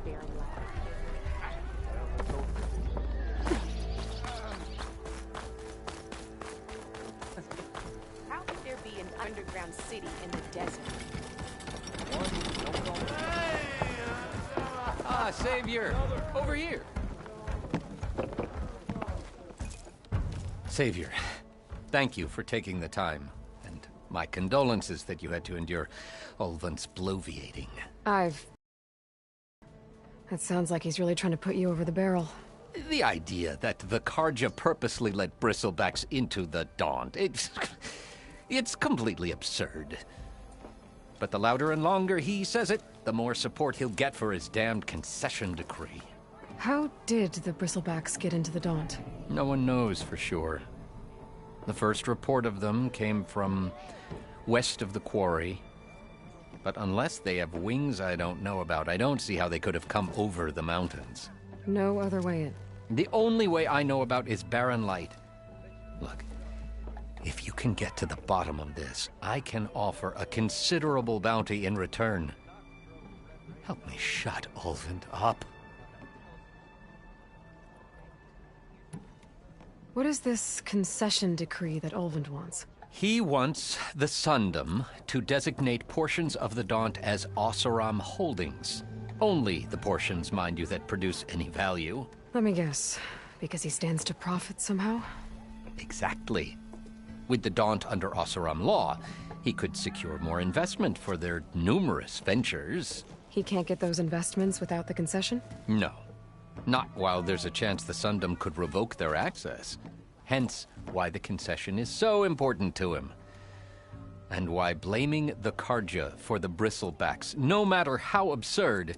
Baron Light. How could there be an underground city in the desert? Ah, Savior! Over here! Savior, thank you for taking the time, and my condolences that you had to endure Ulvund's bloviating. That sounds like he's really trying to put you over the barrel. The idea that the Carja purposely let Bristlebacks into the Daunt, it's completely absurd. But the louder and longer he says it, the more support he'll get for his damned concession decree. How did the Bristlebacks get into the Daunt? No one knows for sure. The first report of them came from west of the quarry. But unless they have wings I don't know about, I don't see how they could have come over the mountains. No other way in. The only way I know about is Baron Light. Look, if you can get to the bottom of this, I can offer a considerable bounty in return. Help me shut Ulvund up. What is this concession decree that Ulvund wants? He wants the Sundom to designate portions of the Daunt as Oseram holdings. Only the portions, mind you, that produce any value. Let me guess. Because he stands to profit somehow? Exactly. With the Daunt under Oseram law, he could secure more investment for their numerous ventures. He can't get those investments without the concession? No. Not while there's a chance the Sundom could revoke their access. Hence, why the concession is so important to him. And why blaming the Carja for the Bristlebacks, no matter how absurd,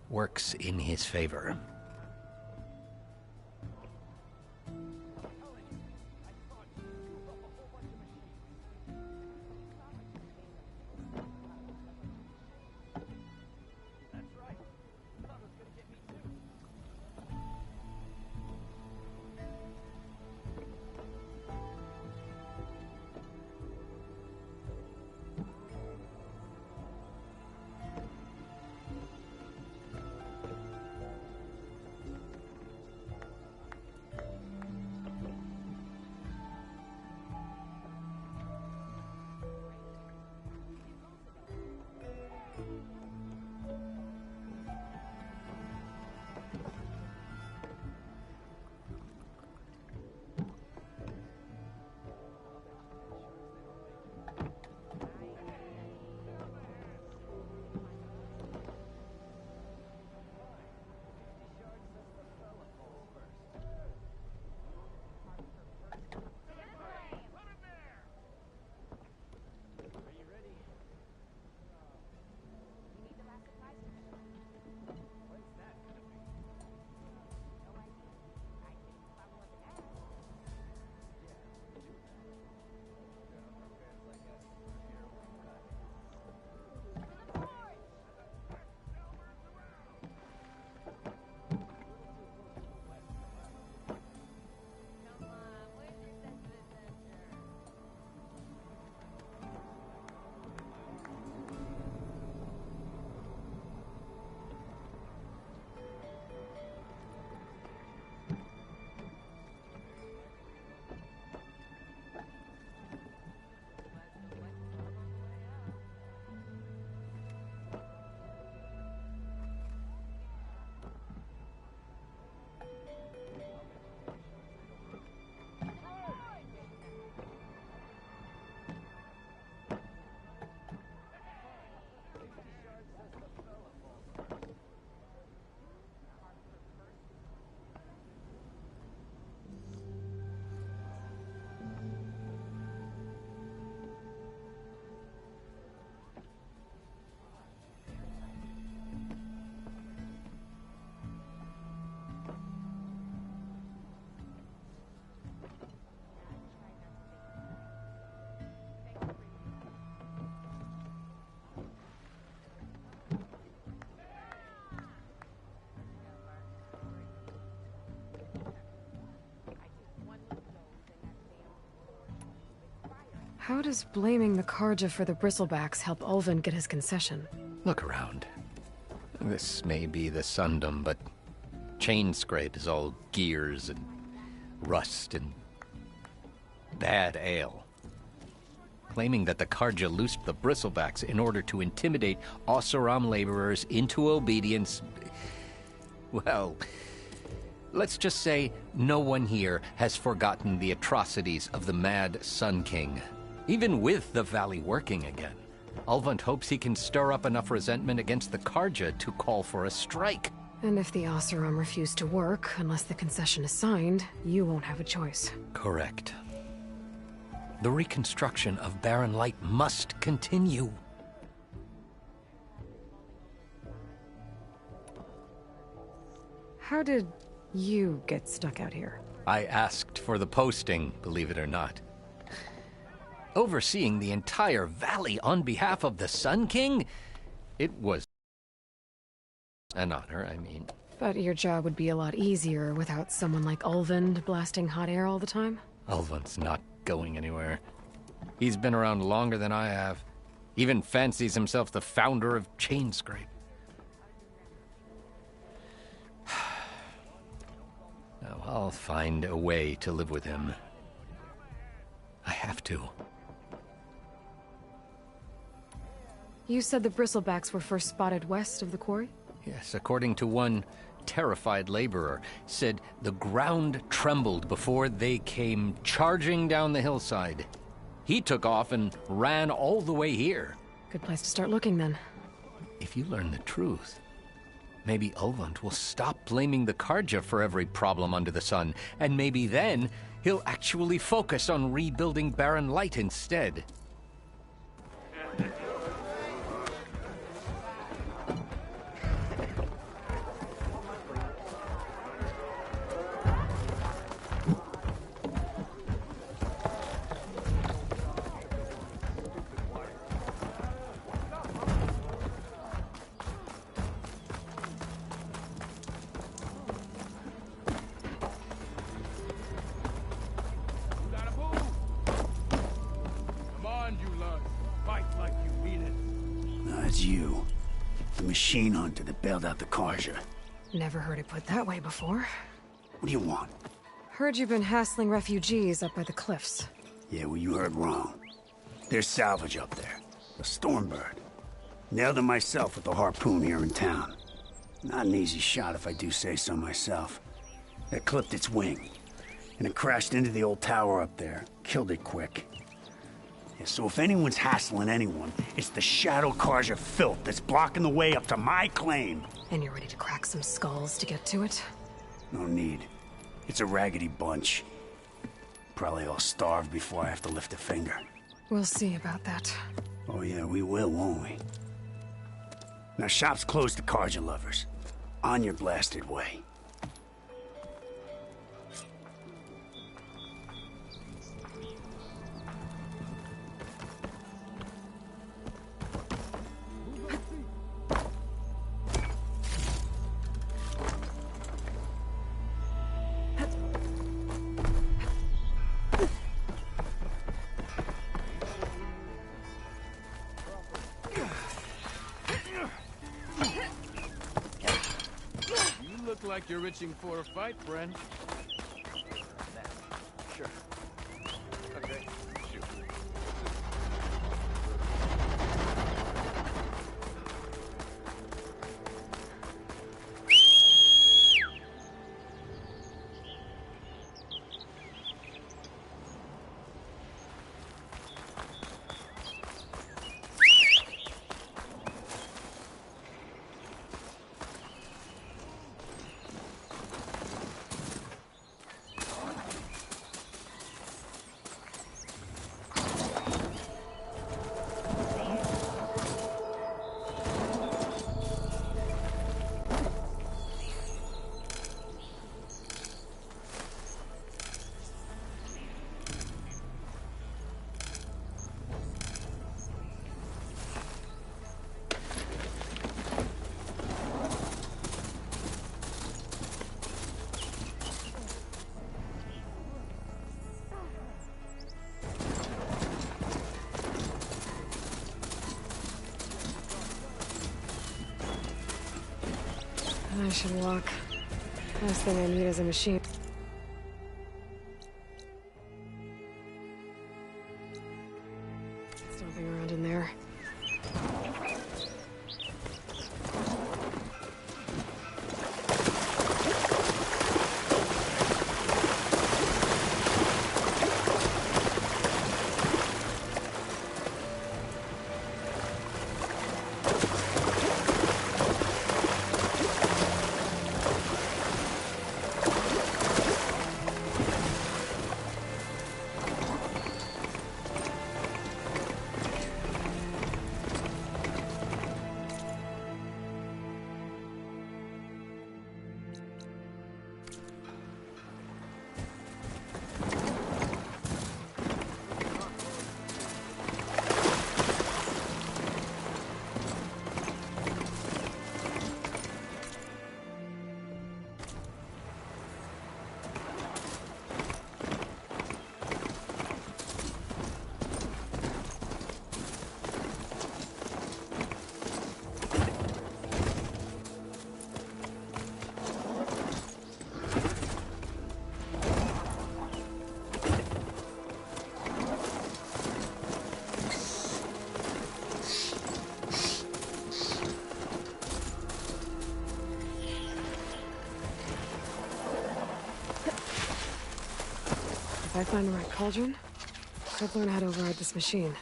works in his favor. How does blaming the Carja for the Bristlebacks help Ulvund get his concession? Look around. This may be the Sundom, but Chainscrape is all gears and rust and bad ale. Claiming that the Karja loosed the Bristlebacks in order to intimidate Oseram laborers into obedience. Well, let's just say no one here has forgotten the atrocities of the Mad Sun King. Even with the valley working again, Ulvund hopes he can stir up enough resentment against the Karja to call for a strike. And if the Oseram refuse to work, unless the concession is signed, you won't have a choice. Correct. The reconstruction of Barren Light must continue. How did you get stuck out here? I asked for the posting, believe it or not. Overseeing the entire valley on behalf of the Sun King? It was an honor, I mean. But your job would be a lot easier without someone like Ulvund blasting hot air all the time? Ulvund's not going anywhere. He's been around longer than I have. Even fancies himself the founder of Chainscrape. Now, I'll find a way to live with him. I have to. You said the Bristlebacks were first spotted west of the quarry? Yes, according to one terrified laborer, said the ground trembled before they came charging down the hillside. He took off and ran all the way here. Good place to start looking, then. If you learn the truth, maybe Ulvund will stop blaming the Karja for every problem under the sun, and maybe then he'll actually focus on rebuilding Barren Light instead. You, the machine hunter that bailed out the Karja. Never heard it put that way before. What do you want? Heard you've been hassling refugees up by the cliffs. Yeah, well, you heard wrong. There's salvage up there. A Stormbird. Nailed it myself with the harpoon here in town. Not an easy shot if I do say so myself. It clipped its wing, and it crashed into the old tower up there. Killed it quick. Yeah, so if anyone's hassling anyone, it's the Shadow Karja filth that's blocking the way up to my claim. And you're ready to crack some skulls to get to it? No need. It's a raggedy bunch. Probably all starved before I have to lift a finger. We'll see about that. Oh yeah, we will, won't we? Now shop's closed to Karja lovers. On your blasted way. Like you're itching for a fight, friend. Sure. Okay. Shoot. I should walk. Last thing I need is a machine. Stomping around in there. If I find the right cauldron, I'll learn how to override this machine.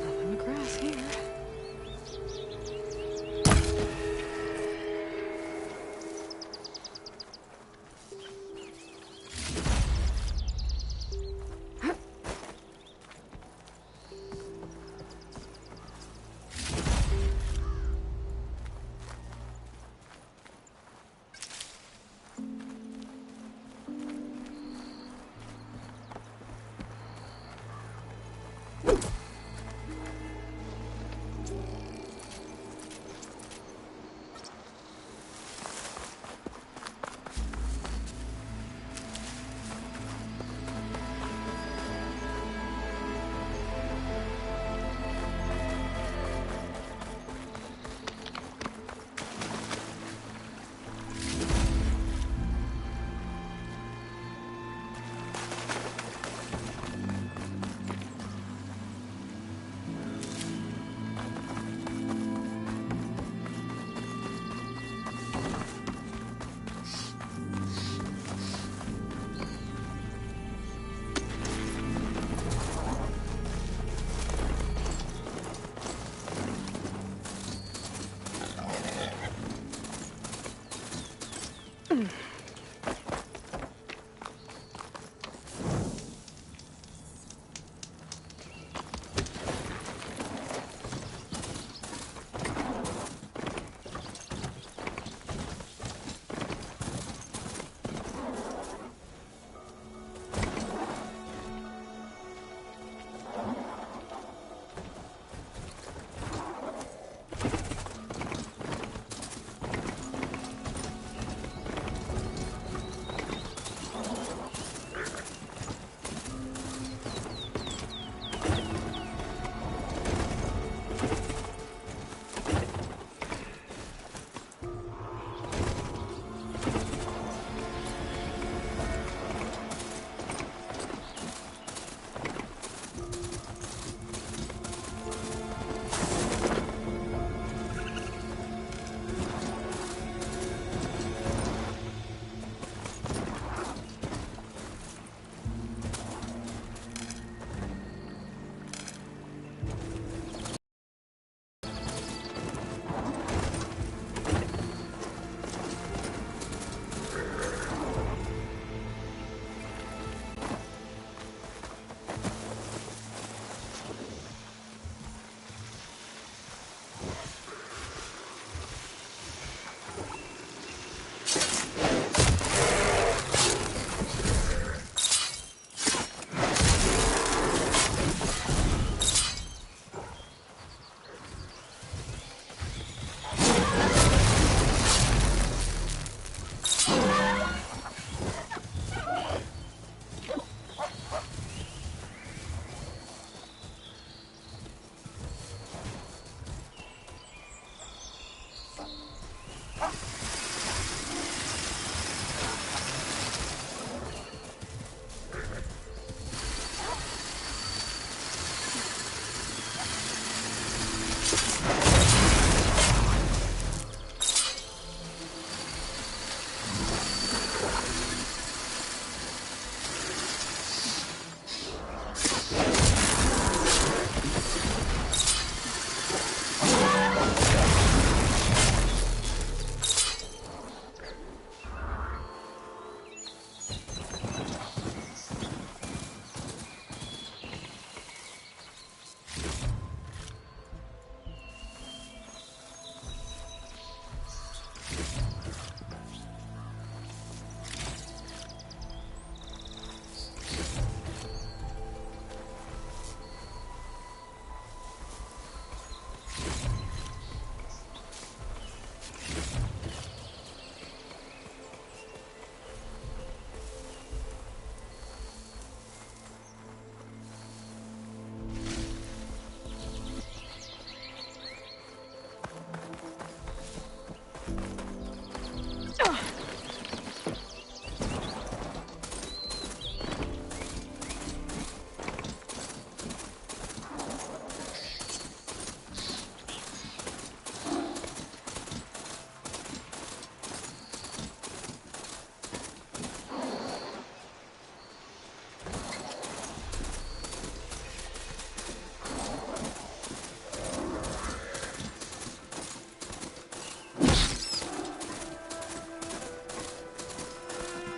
Nothing but grass here.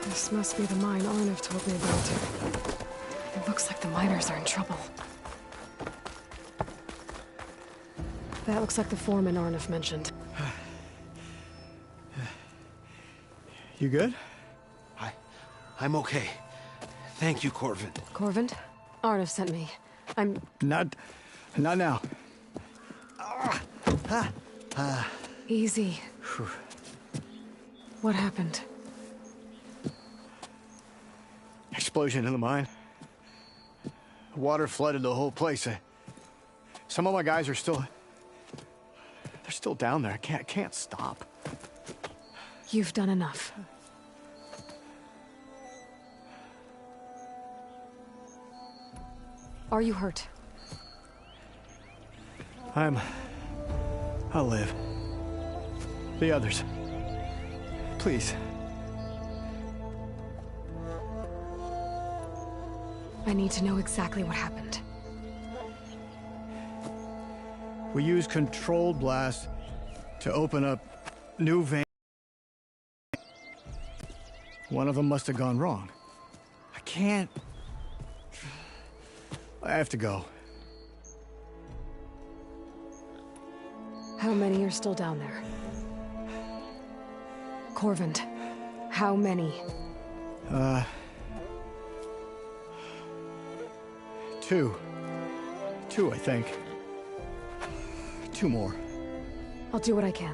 This must be the mine Arnav told me about. It looks like the miners are in trouble. That looks like the foreman Arnav mentioned. You good? I'm okay. Thank you, Corvin. Corvin? Arnav sent me. I'm... Not now. Easy. What happened? Explosion in the mine. Water flooded the whole place. Some of my guys are still... They're still down there. I can't stop. You've done enough. Are you hurt? I'll live. The others. Please. I need to know exactly what happened. We used controlled blast to open up new veins. One of them must have gone wrong. I can't... I have to go. How many are still down there? Corvin, how many? Two. Two, I think. Two more. I'll do what I can.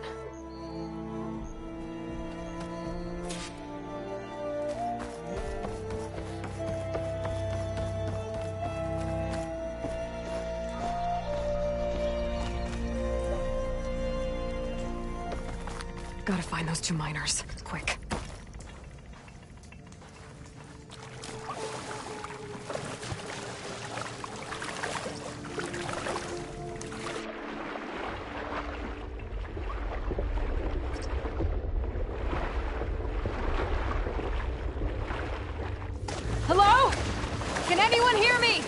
Gotta find those two miners. Quick. Hello? Can anyone hear me?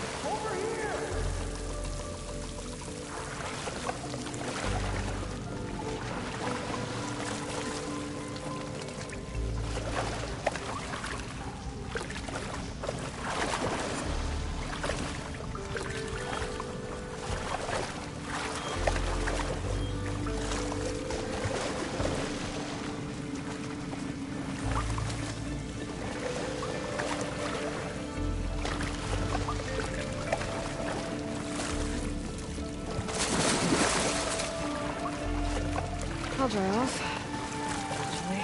I'll dry off. Actually.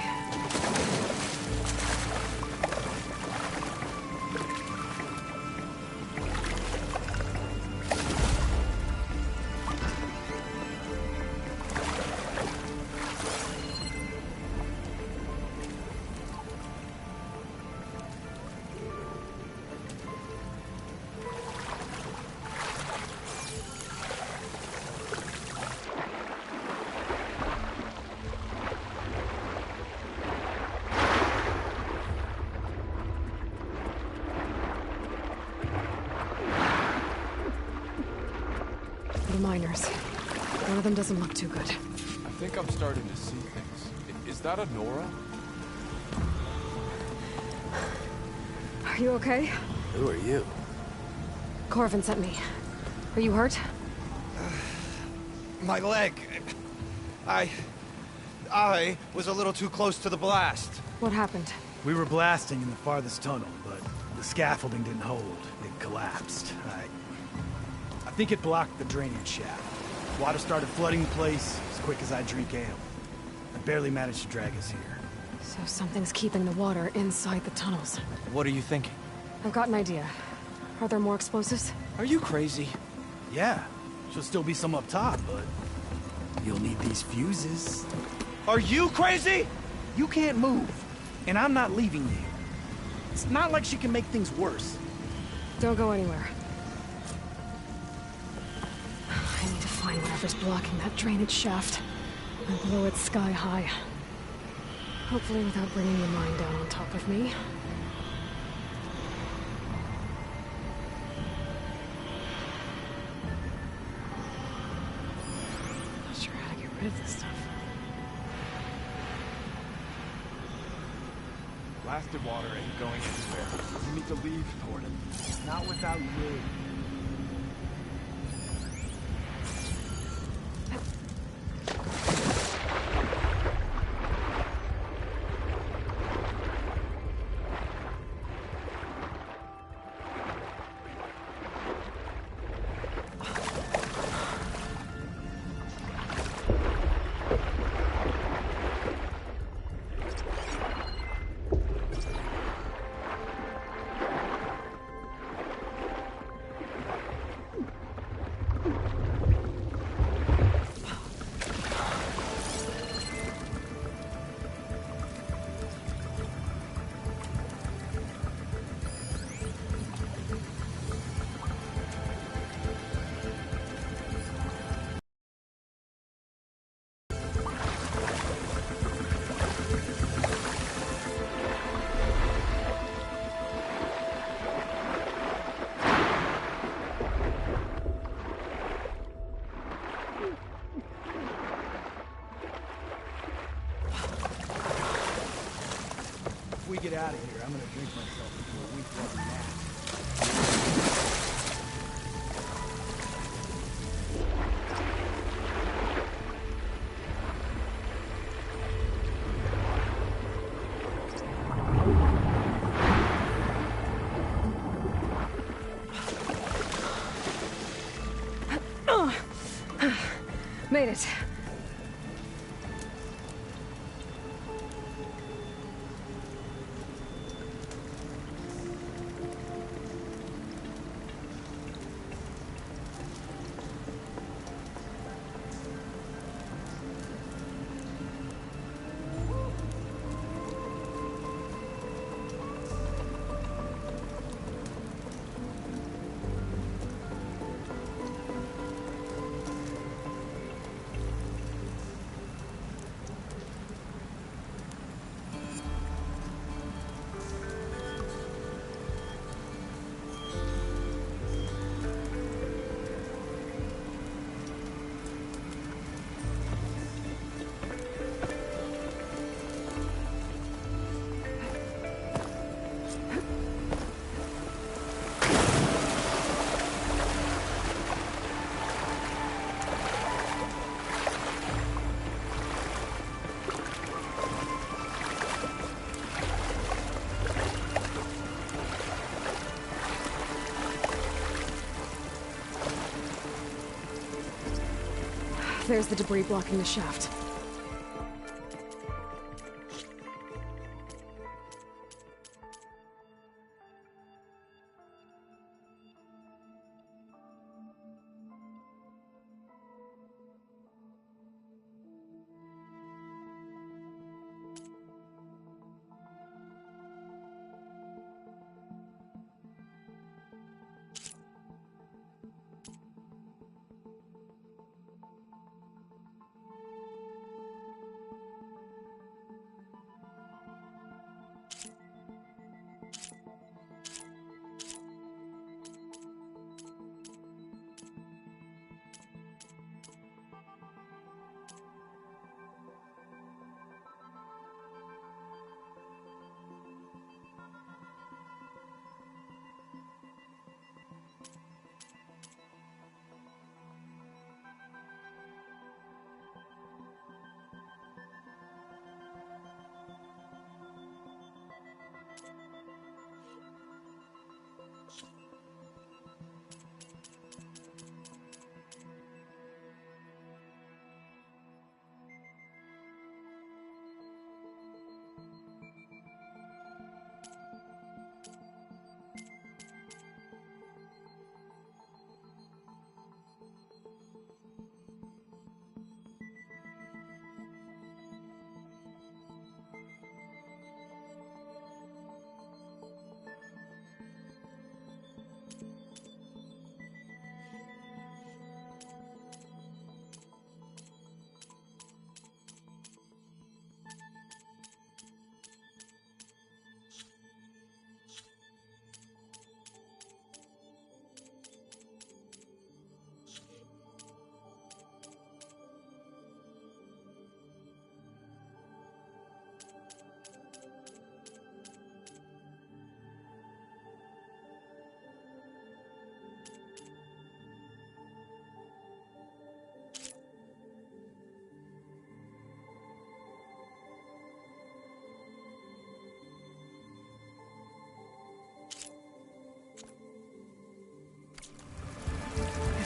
The miners. One of them doesn't look too good. I think I'm starting to see things. Is that a Nora? Are you okay? Who are you? Corvin sent me. Are you hurt? My leg. I was a little too close to the blast. What happened? We were blasting in the farthest tunnel, but the scaffolding didn't hold. It collapsed. I think it blocked the drainage shaft. Water started flooding the place as quick as I drink ale. I barely managed to drag us here. So something's keeping the water inside the tunnels. What are you thinking? I've got an idea. Are there more explosives? Are you crazy? Yeah, should still be some up top, but you'll need these fuses. Are you crazy? You can't move, and I'm not leaving you. It's not like she can make things worse. Don't go anywhere. I need to find whatever's blocking that drainage shaft and blow it sky high. Hopefully without bringing the mine down on top of me. Not sure how to get rid of this stuff. Blasted water ain't going anywhere. You need to leave, Gordon. Not without you. If we get out of here, I'm gonna drink myself into a week-long nap. Made it. There's the debris blocking the shaft.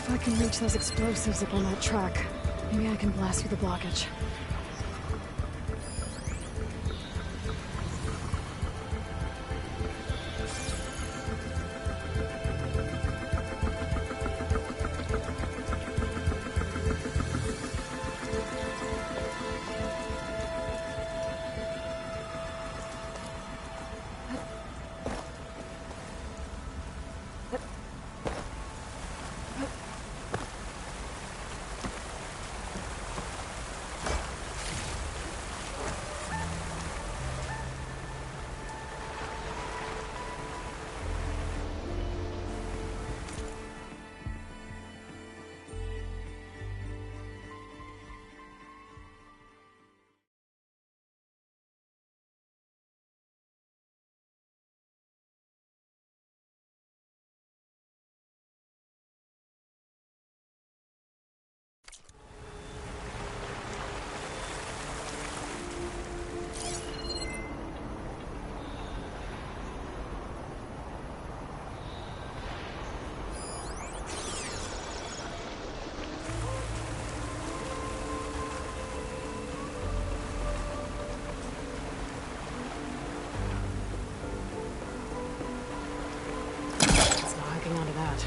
If I can reach those explosives up on that track, maybe I can blast through the blockage. Onto that.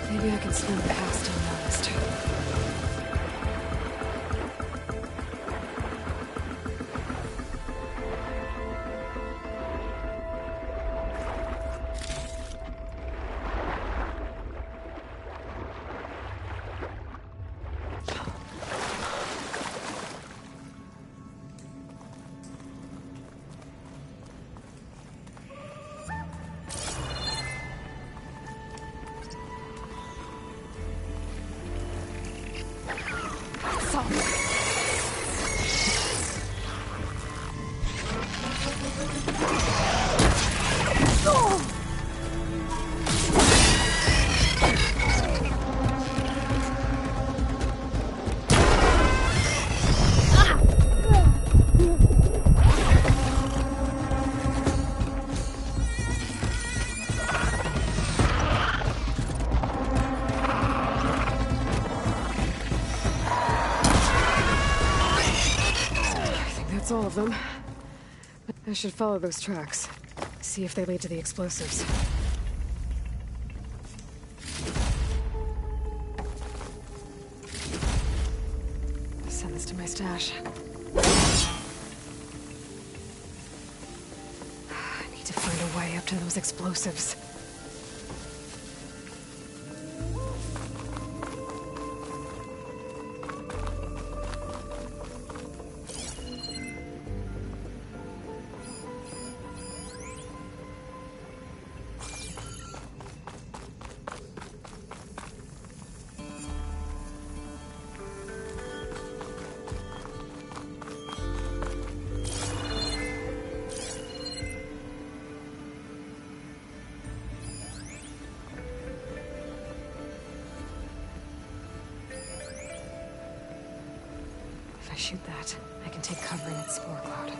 Maybe I can swim past unnoticed. That's all of them. I should follow those tracks. See if they lead to the explosives. Send this to my stash. I need to find a way up to those explosives. If I shoot that, I can take cover in its spore cloud.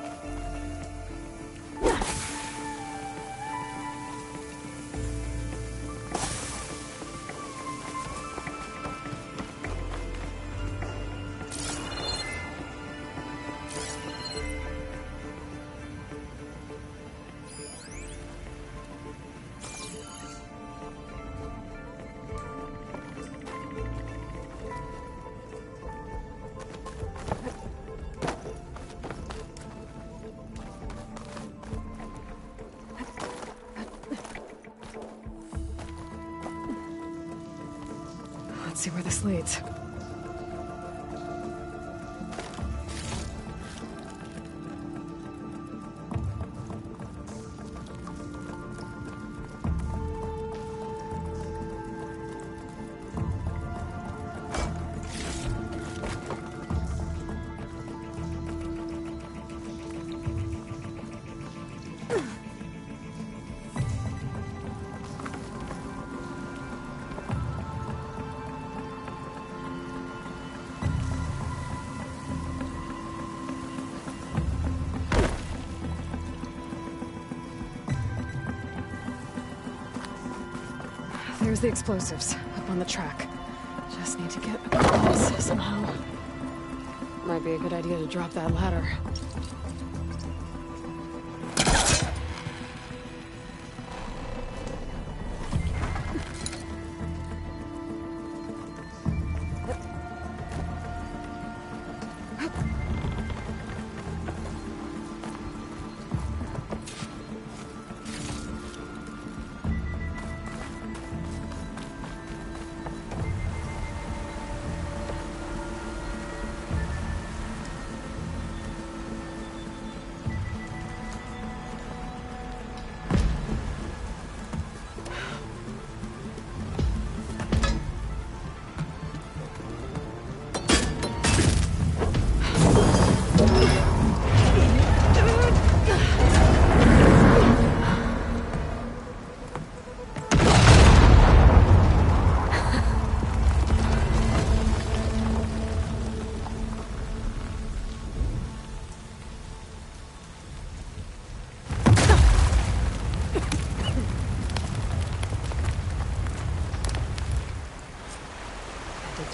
Let's see where this leads. There's the explosives, up on the track. Just need to get across somehow. Might be a good idea to drop that ladder.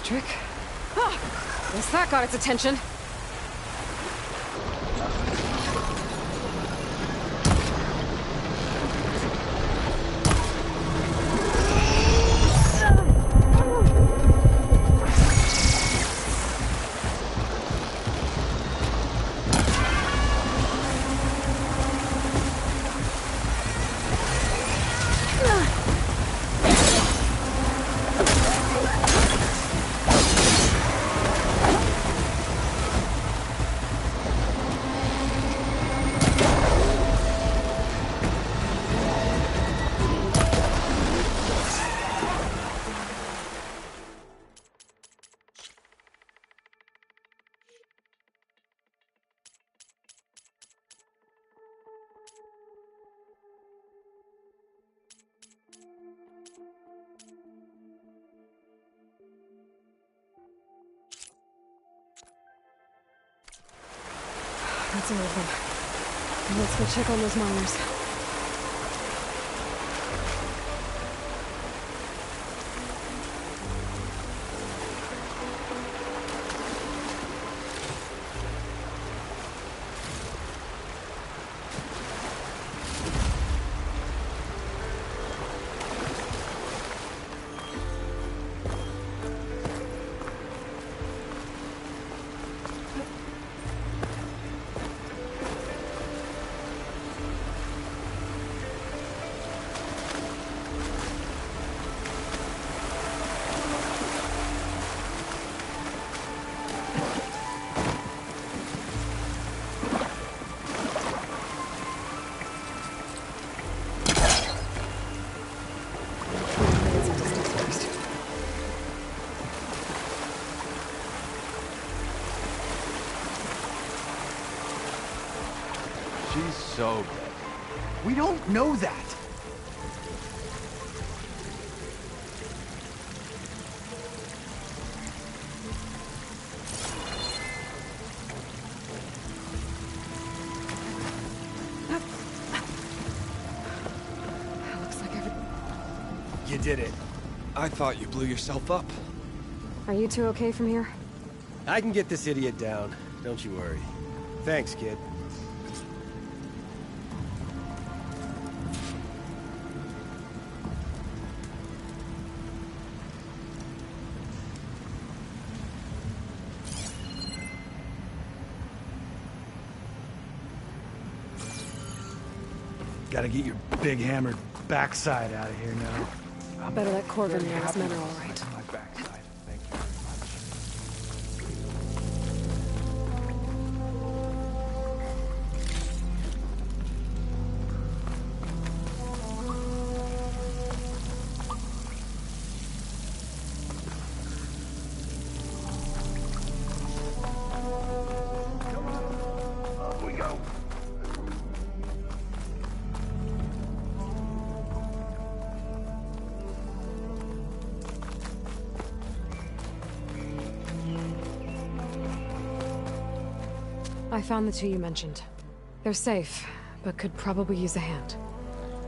Trick. Ah, guess that got its attention. That's all of them. Now let's go check on those miners. She's so dead. We don't know that. Looks like every... You did it. I thought you blew yourself up. Are you two okay from here? I can get this idiot down. Don't you worry. Thanks, kid. Gotta get your big hammered backside out of here now. Better let Corvin know his men are all right. My backside. Thank you very much. Up we go. I found the two you mentioned. They're safe, but could probably use a hand.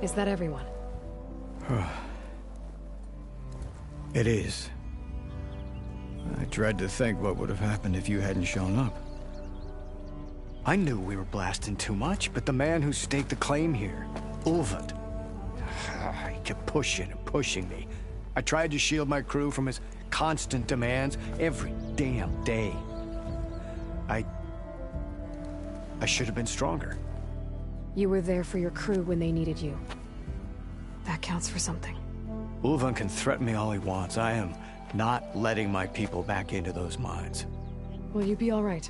Is that everyone? It is. I dread to think what would have happened if you hadn't shown up. I knew we were blasting too much, but the man who staked the claim here, Ulvund, he kept pushing and pushing me. I tried to shield my crew from his constant demands every damn day. I should have been stronger. You were there for your crew when they needed you. That counts for something. Ulvund can threaten me all he wants. I am not letting my people back into those mines. Will you be all right?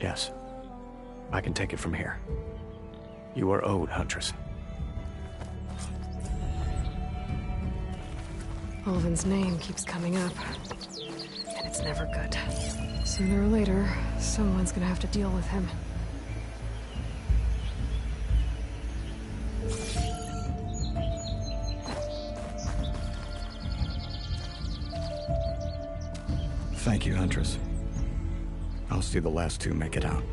Yes. I can take it from here. You are owed, Huntress. Ulvund's name keeps coming up. And it's never good. Sooner or later, someone's gonna have to deal with him. Thank you, Huntress. I'll see the last two make it out.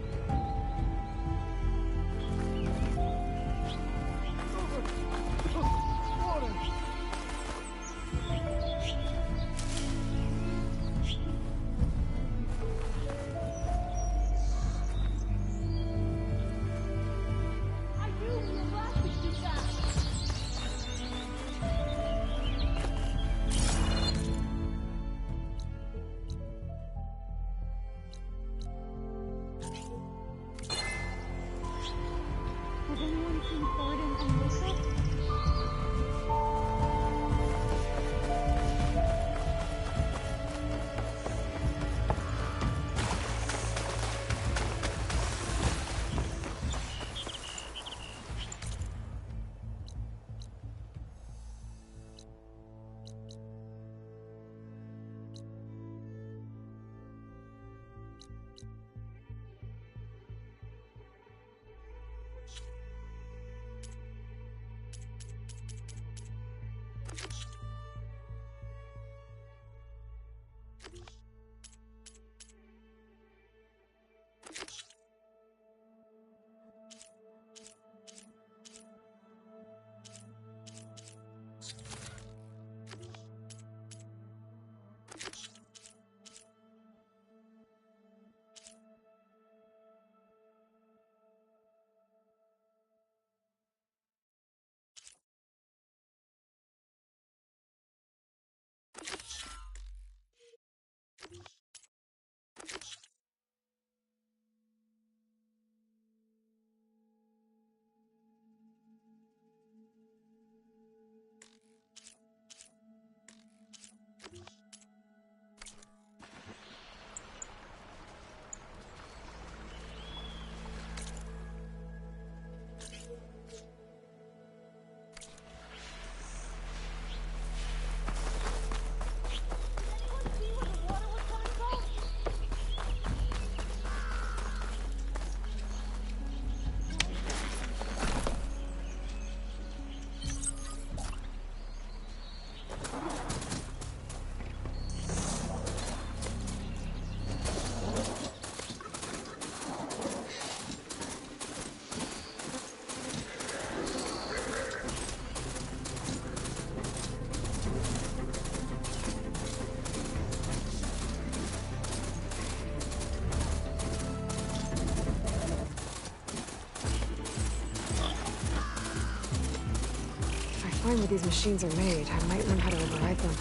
find where these machines are made, I might learn how to override them.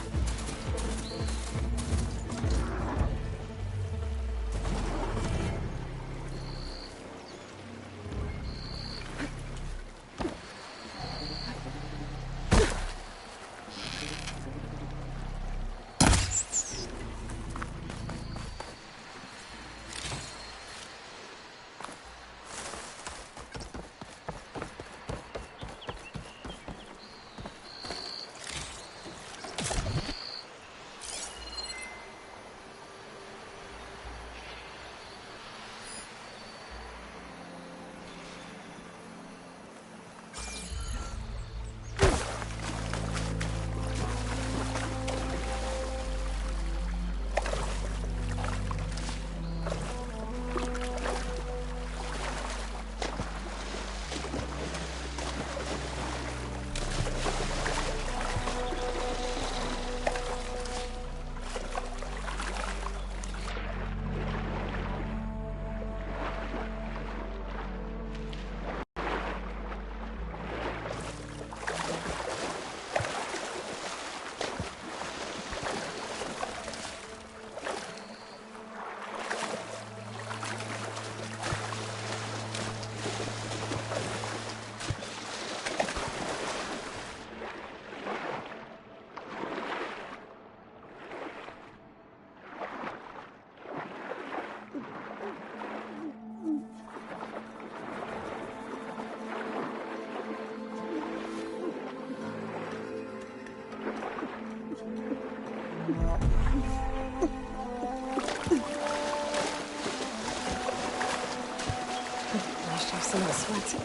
Washed off some of the sweat.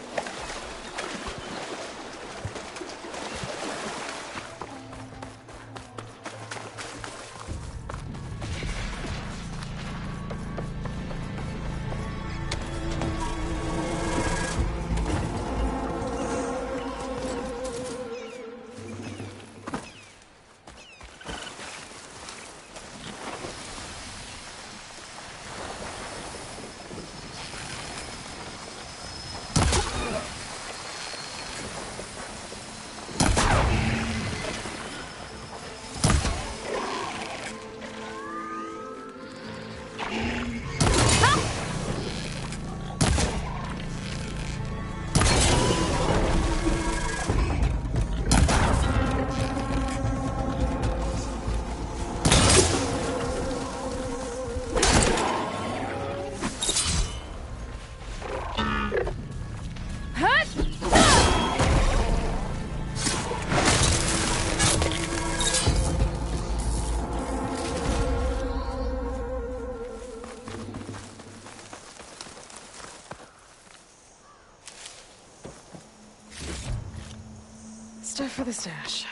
Stuff for the stash.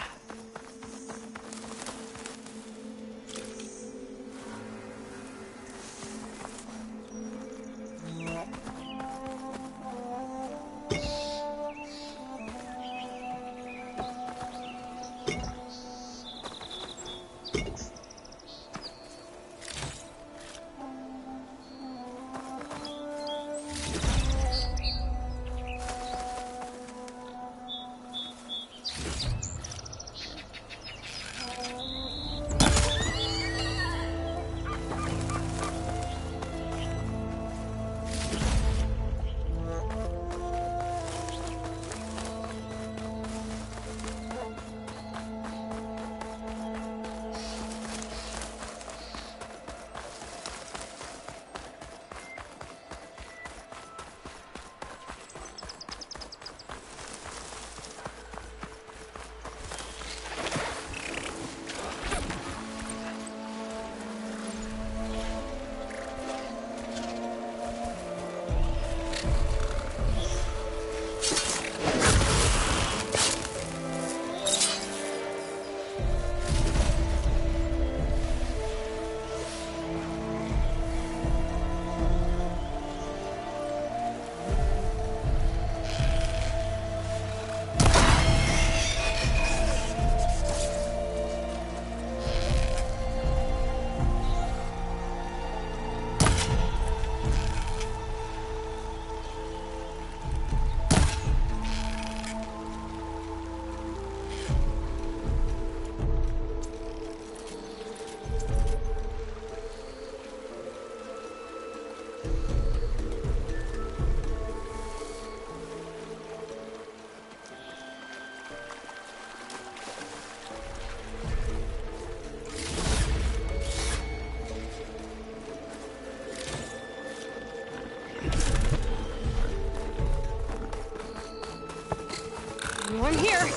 I'm here.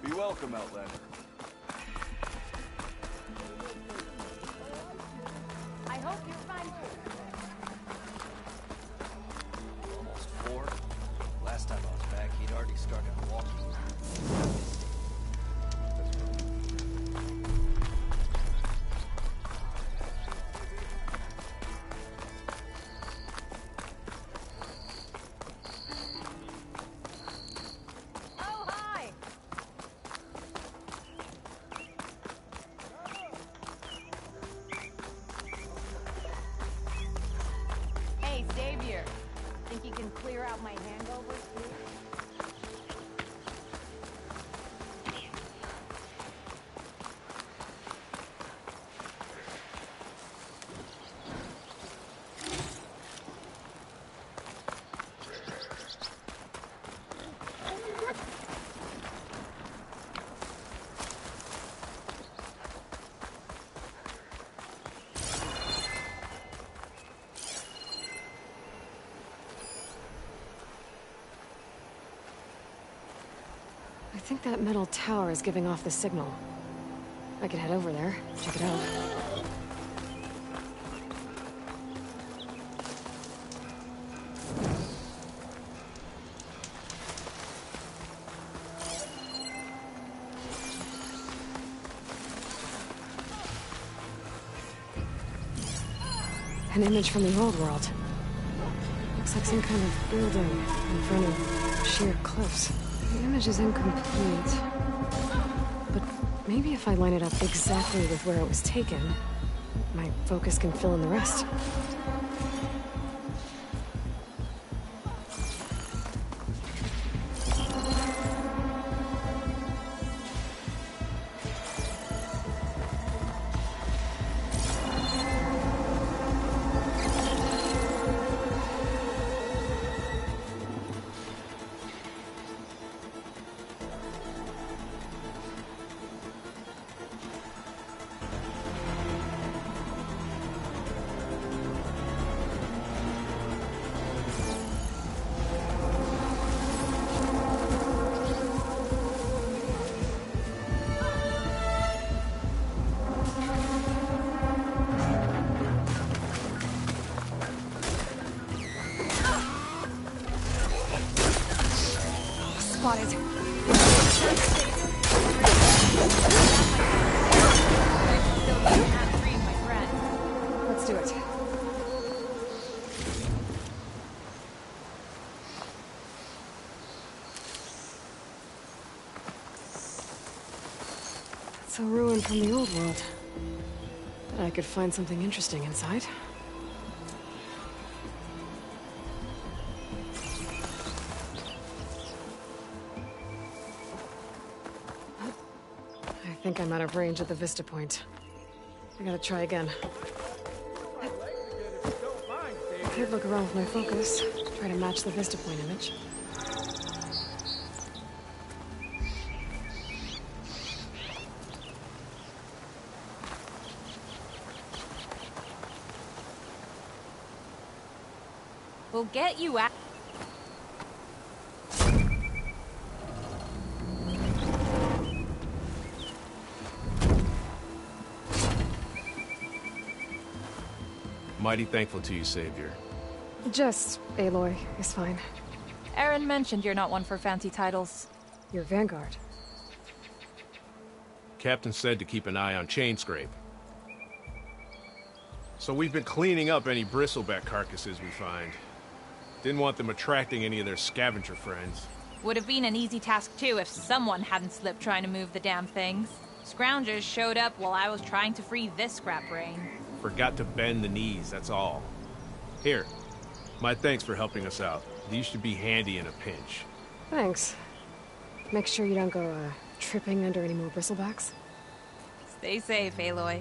Be welcome, Outlander. I hope you find Almost 4. Last time I was back, he'd already started walking. Oh, hi! Hey, Savior. Think you can clear out my hangovers, too? I think that metal tower is giving off the signal. I could head over there, check it out. An image from the old world. Looks like some kind of building in front of sheer cliffs. The image is incomplete. But maybe if I line it up exactly with where it was taken, my focus can fill in the rest. Spotted. Let's do it. It's a ruin from the old world. Bet I could find something interesting inside. I think I'm out of range at the vista point. I gotta try again. I could look around with my focus, try to match the vista point image. We'll get you out. Mighty thankful to you, Savior. Just Aloy is fine. Aaron mentioned you're not one for fancy titles. Your Vanguard. Captain said to keep an eye on Chainscrape. So we've been cleaning up any bristleback carcasses we find. Didn't want them attracting any of their scavenger friends. Would have been an easy task too if someone hadn't slipped trying to move the damn things. Scroungers showed up while I was trying to free this scrap brain. Forgot to bend the knees, that's all. Here, my thanks for helping us out. These should be handy in a pinch. Thanks. Make sure you don't go, tripping under any more bristlebacks. Stay safe, Aloy.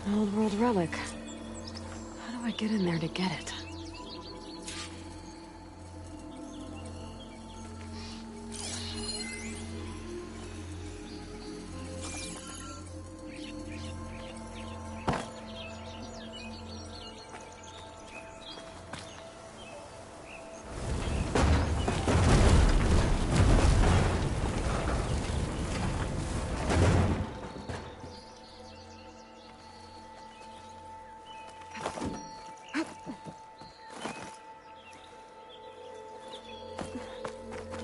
An old world relic. How do I get in there to get it?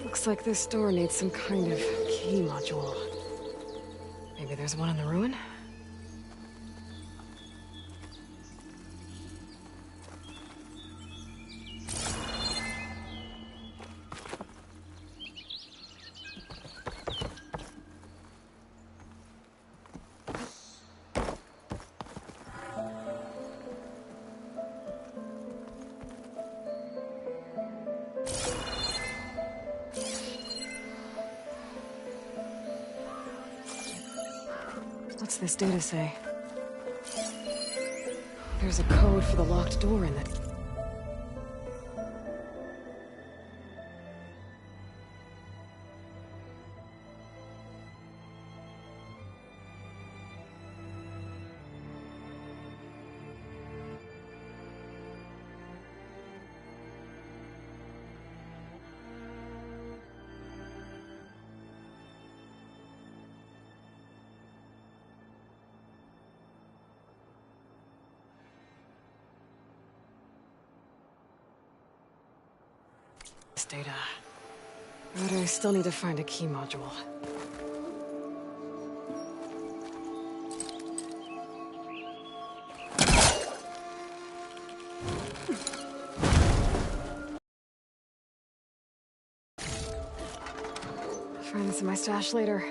Looks like this door needs some kind of key module. Maybe there's one in the ruin? What's this data say? There's a code for the locked door in it. Data. But I still need to find a key module. I'll find this in my stash later.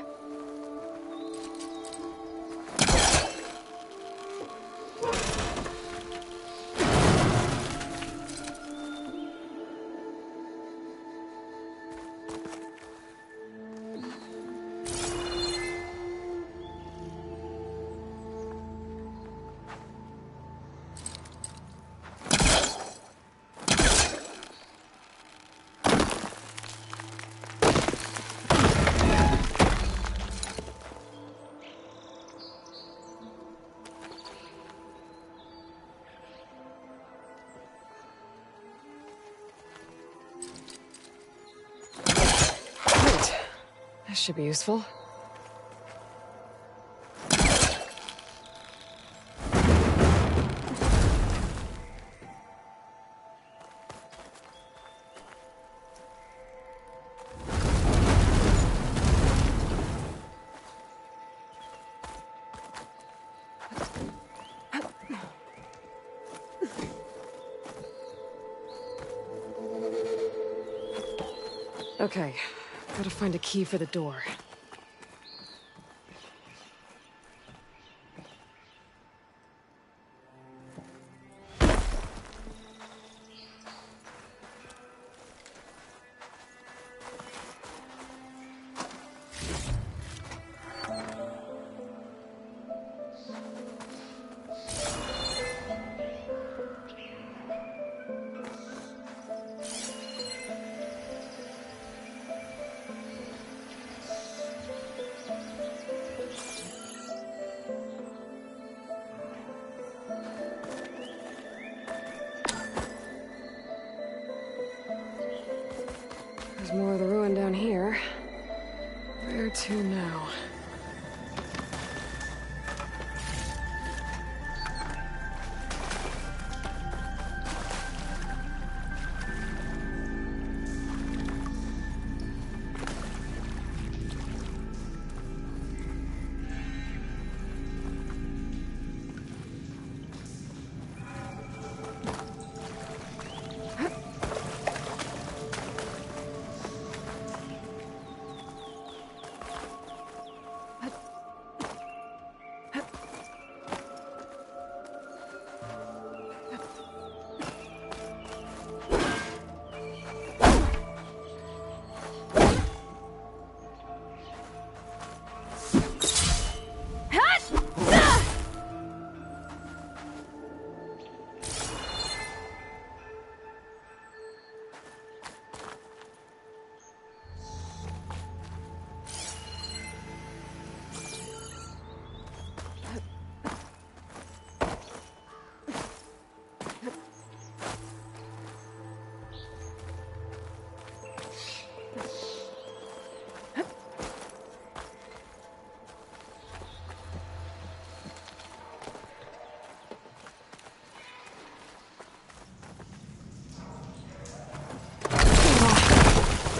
This should be useful. Okay, gotta find a key for the door. There's more of the ruin down here. Where to now?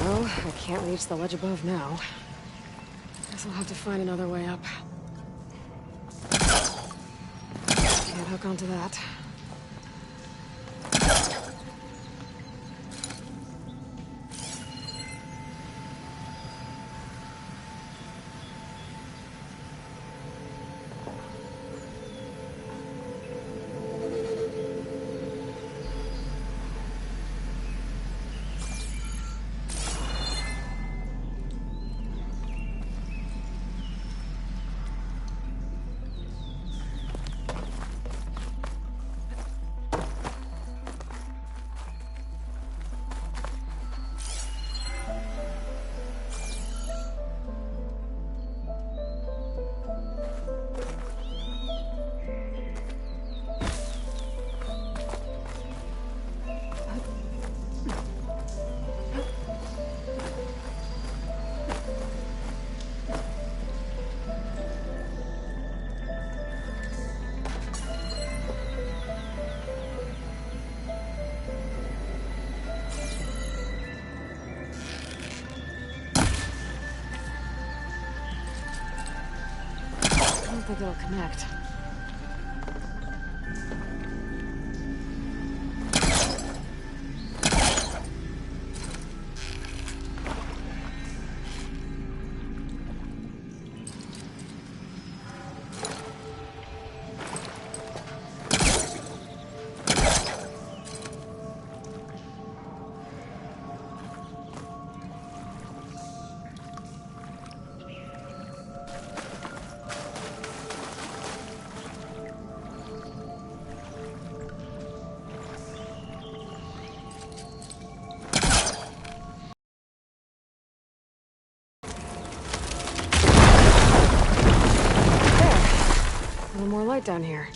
Well, I can't reach the ledge above now. Guess I'll have to find another way up. Can't hook onto that. I don't think it'll connect. A little more light down here.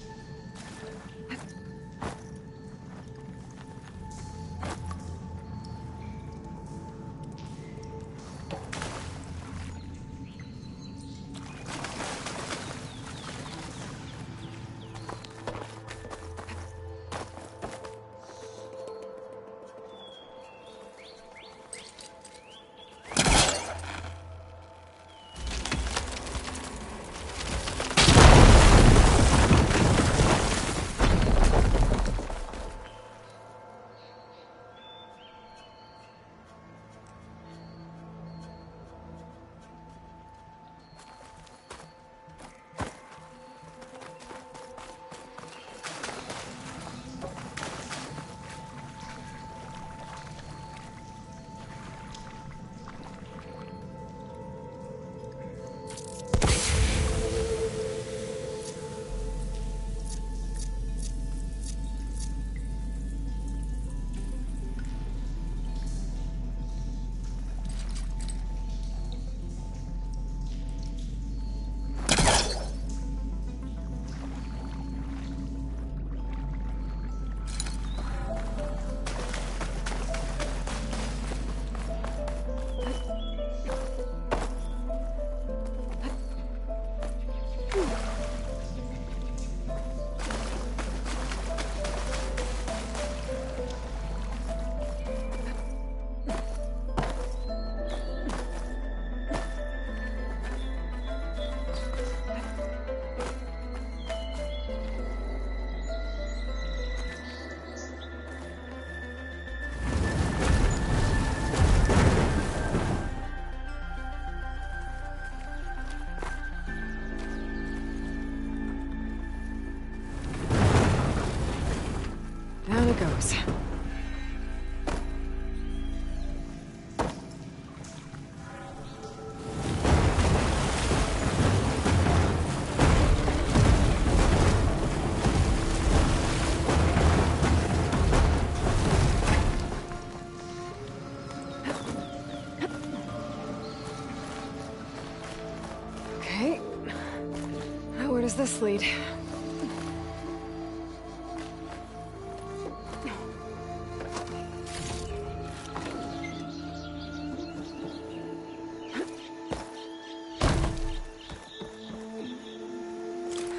does this lead?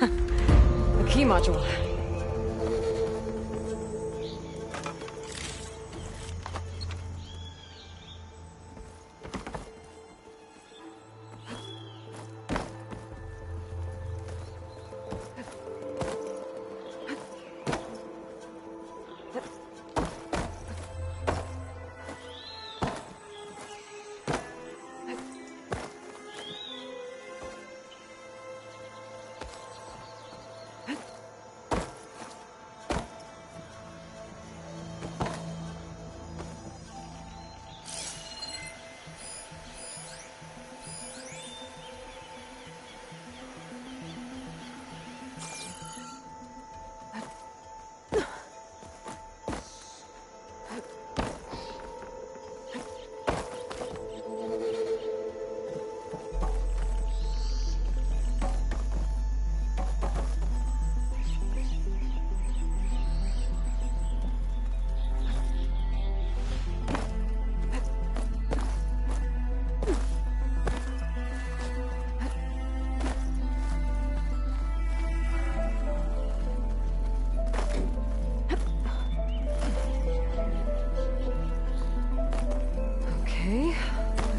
The key module.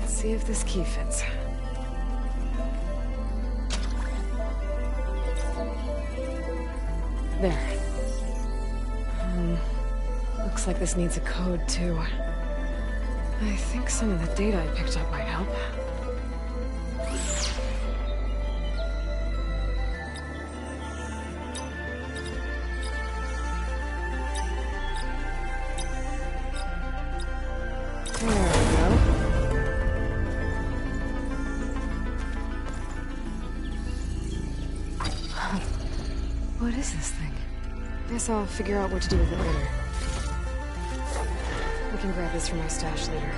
See if this key fits. There. Looks like this needs a code, too. I think some of the data I picked up might help. What is this thing? Guess I'll figure out what to do with it later. I can grab this from my stash later.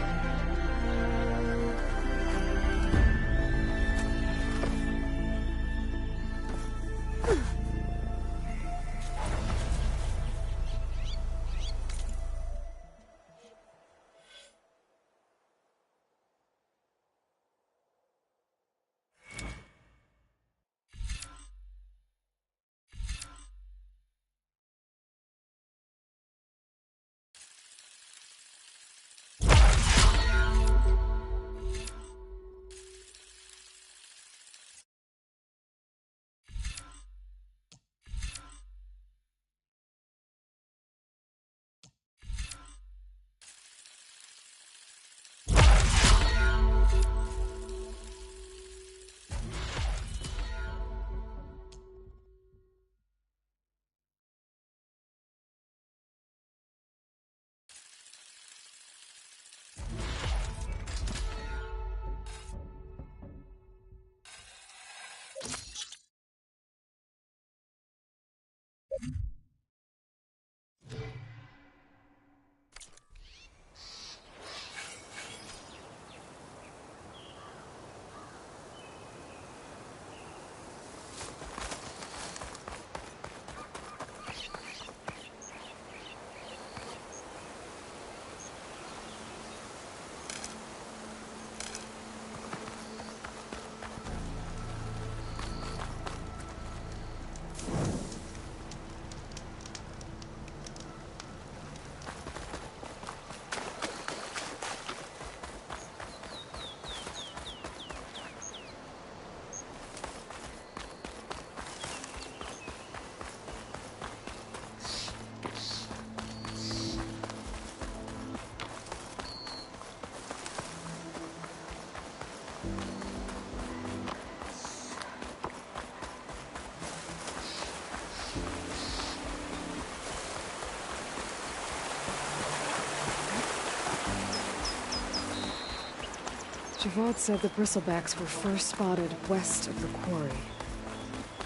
Javad said the bristlebacks were first spotted west of the quarry.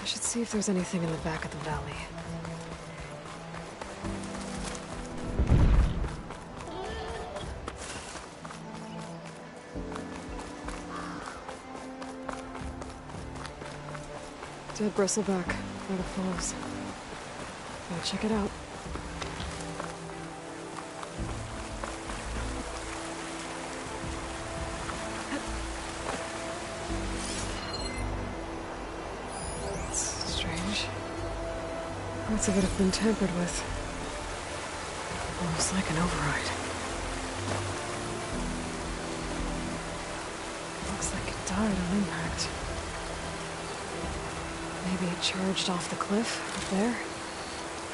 I should see if there's anything in the back of the valley. Dead bristleback by the falls. Now check it out. It's strange. Parts of it have been tampered with. Almost like an override. Looks like it died on impact. Maybe it charged off the cliff up there?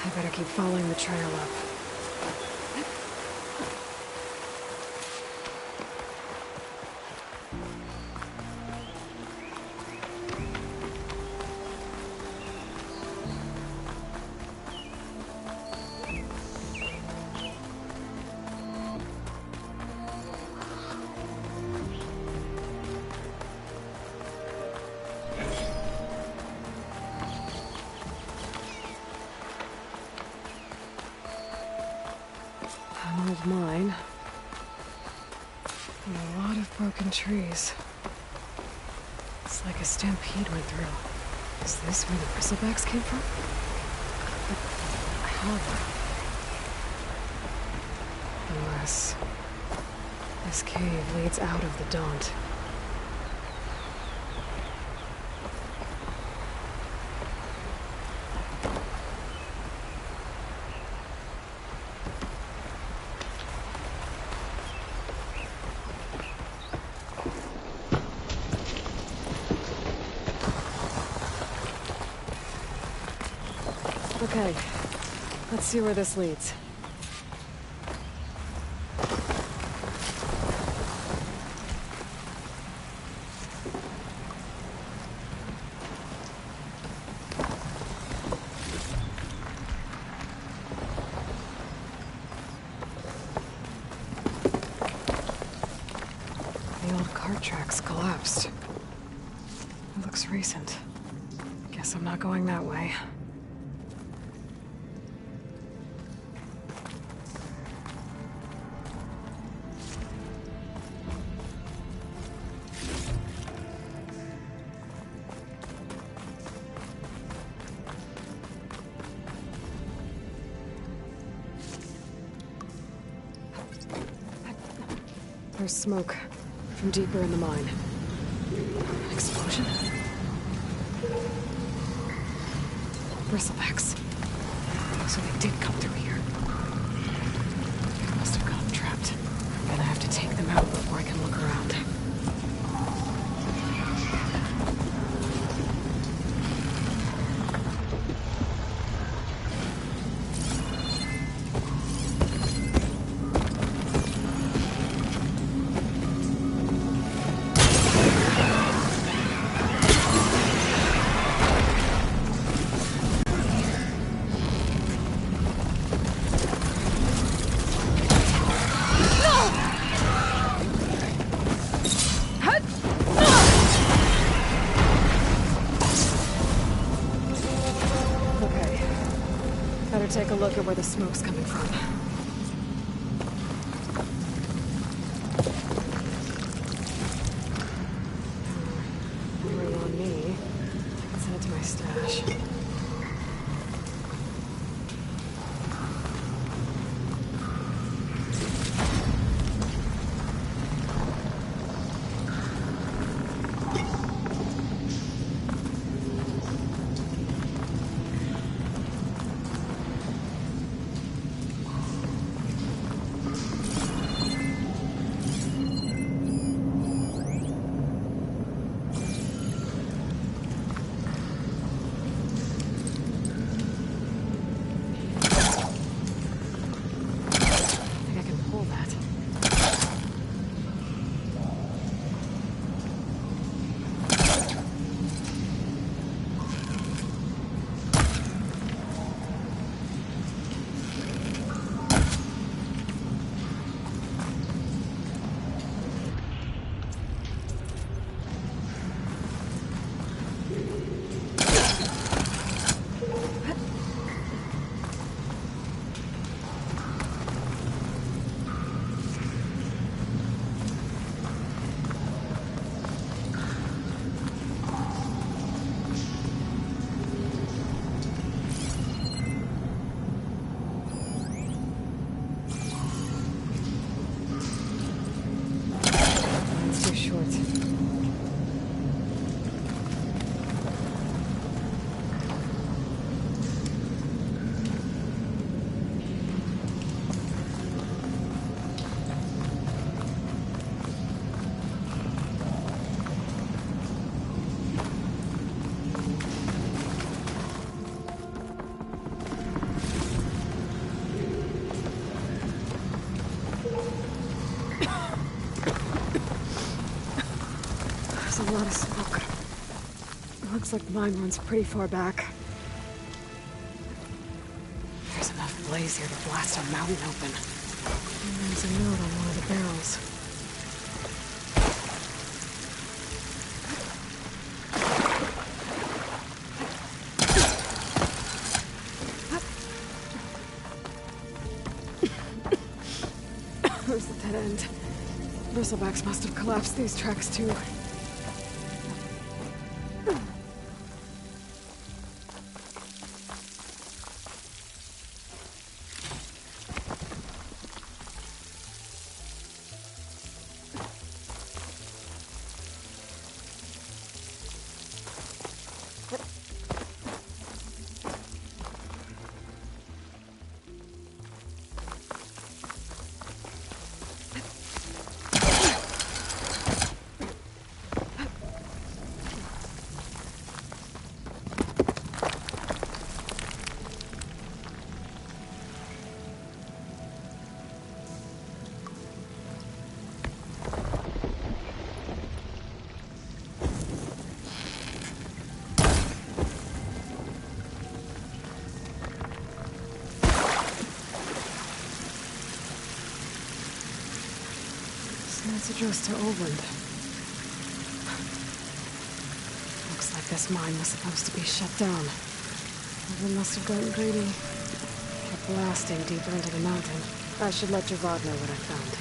I better keep following the trail up. An old mine. And a lot of broken trees. It's like a stampede went through. Is this where the bristlebacks came from? But how? Unless this cave leads out of the Daunt. Okay, let's see where this leads. The old cart tracks collapsed. It looks recent. Guess I'm not going that way. There's smoke from deeper in the mine. An explosion? Bristlebacks. So they did come through here. They must have gotten trapped. I'm gonna have to take them out before I can look around. Take a look at where the smoke's coming from. Ring on me. Send it to my stash. There's a lot of smoke. It looks like the mine runs pretty far back. There's enough blaze here to blast a mountain open. And there's a note on one of the barrels. There's the dead end. Bristlebacks must have collapsed these tracks too. Messages to Oldland. Looks like this mine was supposed to be shut down. Oldland must have gotten greedy. Kept blasting deeper into the mountain. I should let Javad know what I found.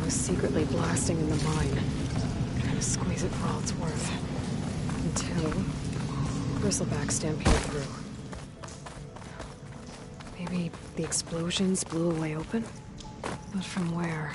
Secretly blasting in the mine. Trying to squeeze it for all it's worth. Until Bristleback stampeded through. Maybe the explosions blew a way open? But from where?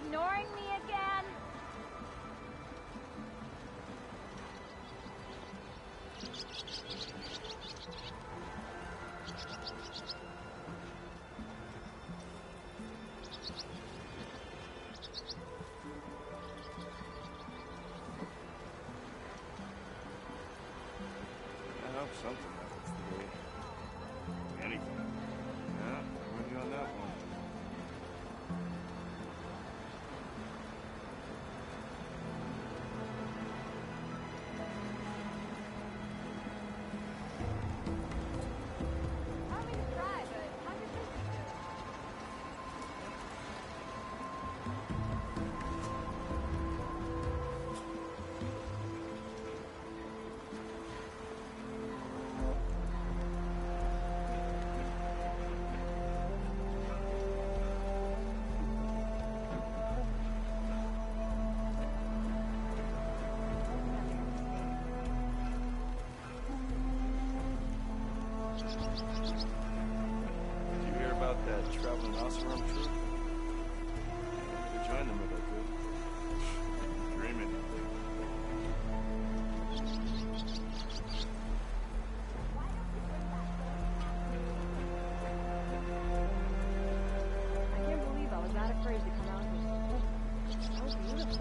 Ignoring me again? I hope something happens today. Anything. Yeah, I'm with you on that one. house where I'm true. I'd join them if I could. Dreaming. I can't believe I was that afraid to come out here. So beautiful.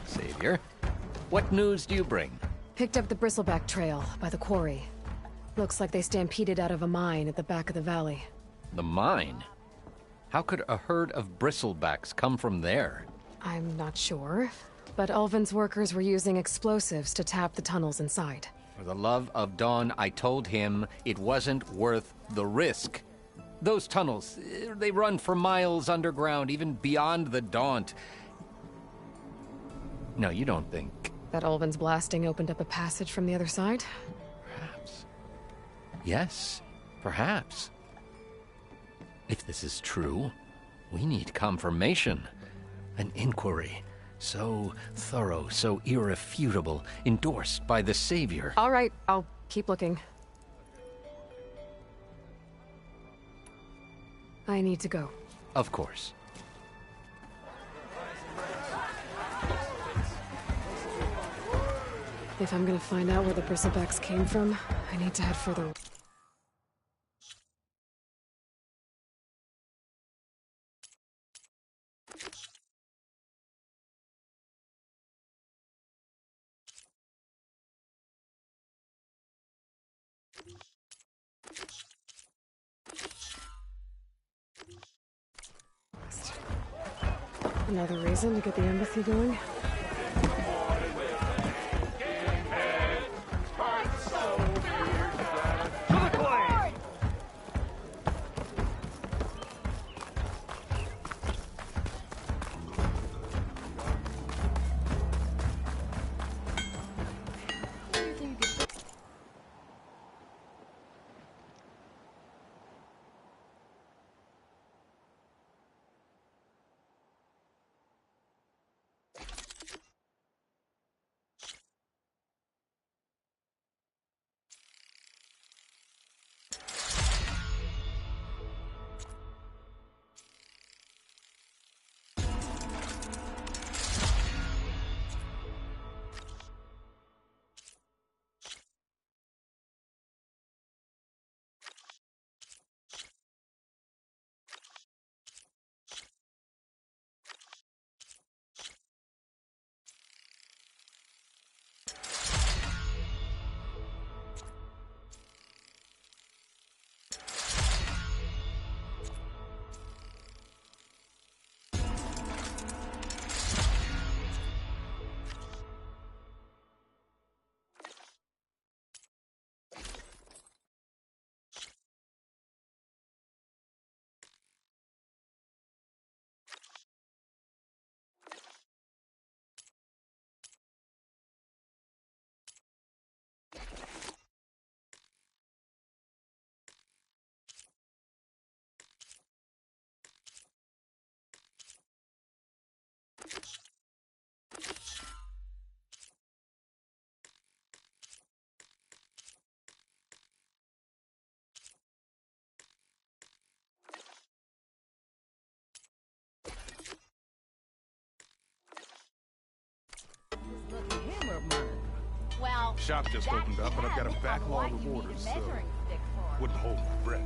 Savior, what news do you bring? Picked up the Bristleback Trail by the quarry. Looks like they stampeded out of a mine at the back of the valley. The mine? How could a herd of bristlebacks come from there? I'm not sure, but Ulvin's workers were using explosives to tap the tunnels inside. For the love of Dawn, I told him it wasn't worth the risk. Those tunnels, they run for miles underground, even beyond the Daunt. No, you don't think... That Ulvin's blasting opened up a passage from the other side? Perhaps. Yes, perhaps. If this is true, we need confirmation. An inquiry. So thorough, so irrefutable, endorsed by the Savior. All right, I'll keep looking. I need to go. Of course. If I'm gonna find out where the Bristlebacks came from, I need to head further. Another reason to get the embassy going? Well, Shop just opened up, but I've got a backlog of orders, so wouldn't hold my breath.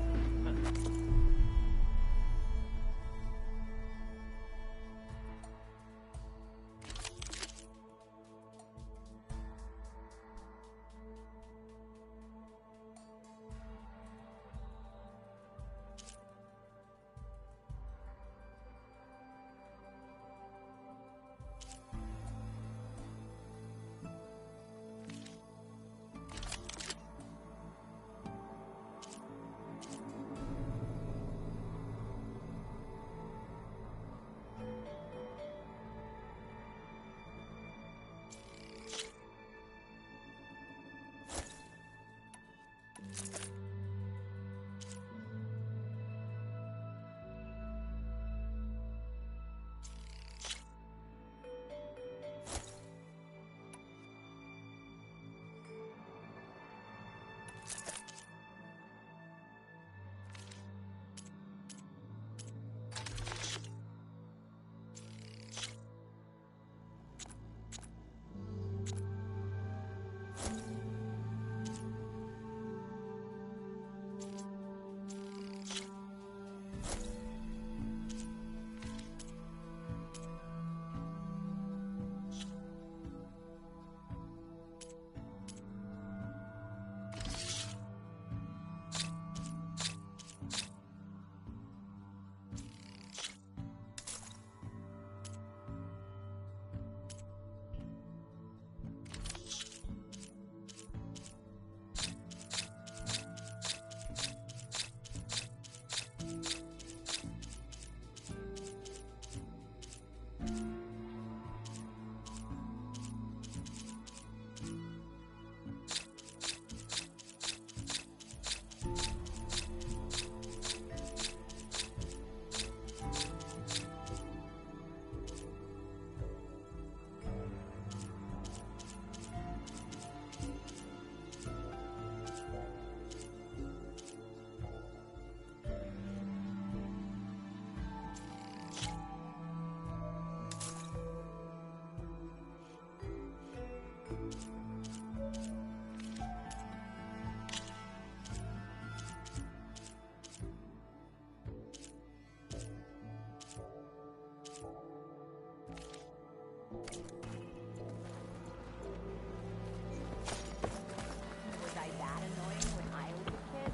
Was I that annoying when I was a kid?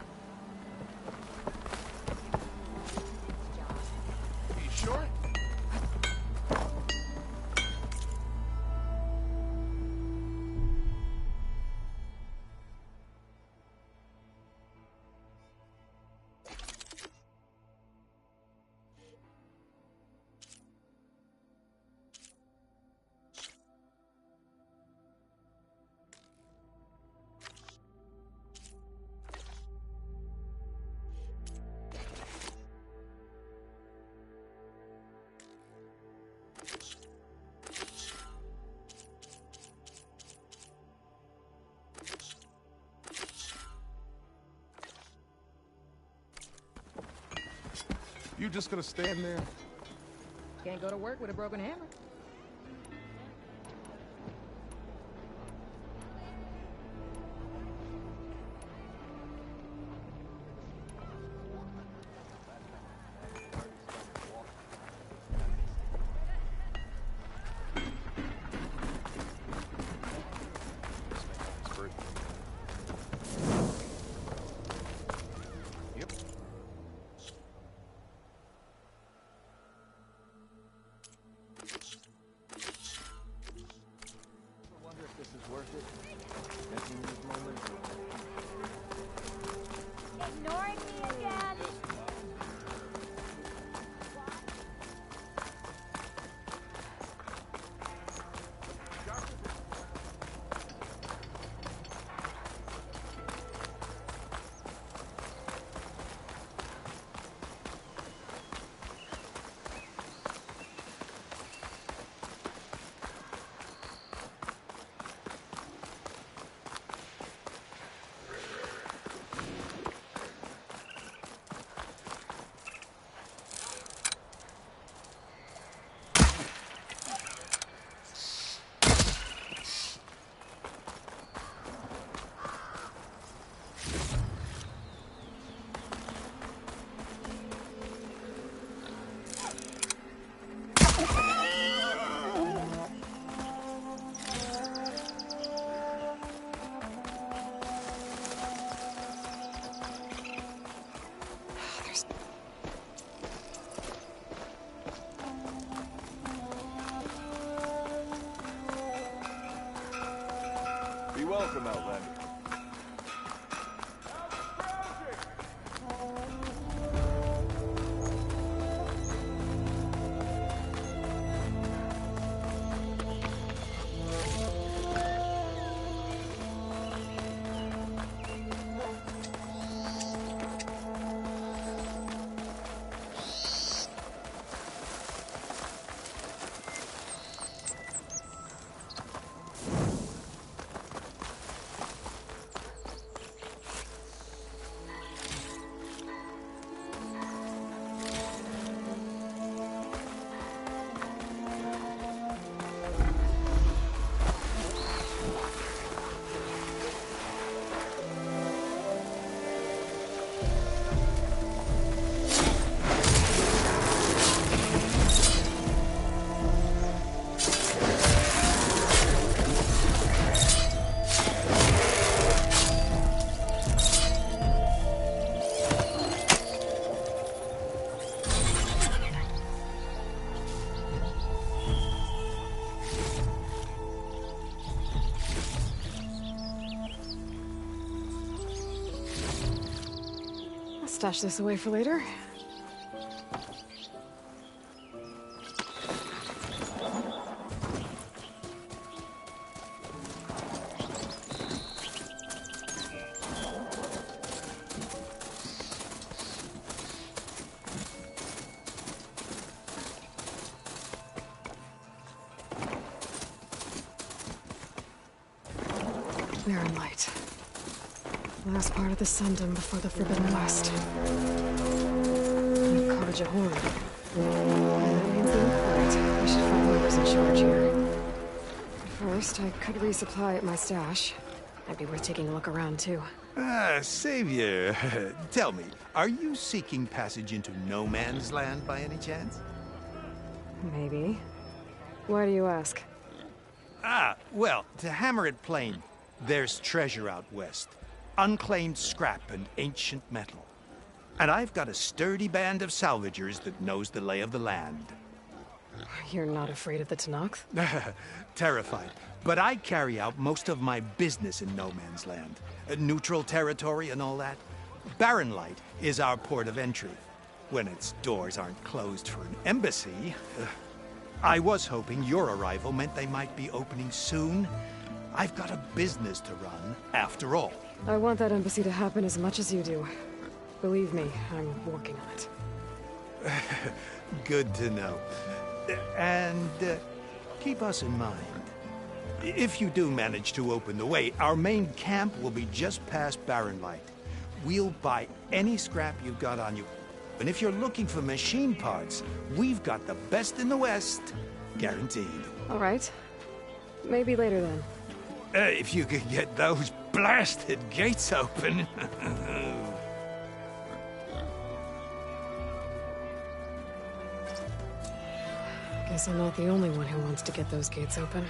You sure? You just gonna stand there? Can't go to work with a broken hammer. Ignoring me again? Be welcome, Outlander. stash this away for later. Barren Light. Last part of the Sundom before the Forbidden West. And Carja Horn. That main theme? Right. I should find whoever's in charge here. But first, I could resupply at my stash. Might be worth taking a look around, too. Savior, tell me, are you seeking passage into no man's land by any chance? Maybe. Why do you ask? Well, to hammer it plain, there's treasure out west. Unclaimed scrap and ancient metal. And I've got a sturdy band of salvagers that knows the lay of the land. You're not afraid of the Tenakth? Terrified. But I carry out most of my business in no man's land. Neutral territory and all that. Barren Light is our port of entry. When its doors aren't closed for an embassy. I was hoping your arrival meant they might be opening soon. I've got a business to run, after all. I want that embassy to happen as much as you do. Believe me, I'm working on it. Good to know. And keep us in mind. If you do manage to open the way, our main camp will be just past Barren Light. We'll buy any scrap you've got on you. And if you're looking for machine parts, we've got the best in the West. Guaranteed. All right. Maybe later then. If you could get those blasted gates open. Guess I'm not the only one who wants to get those gates open.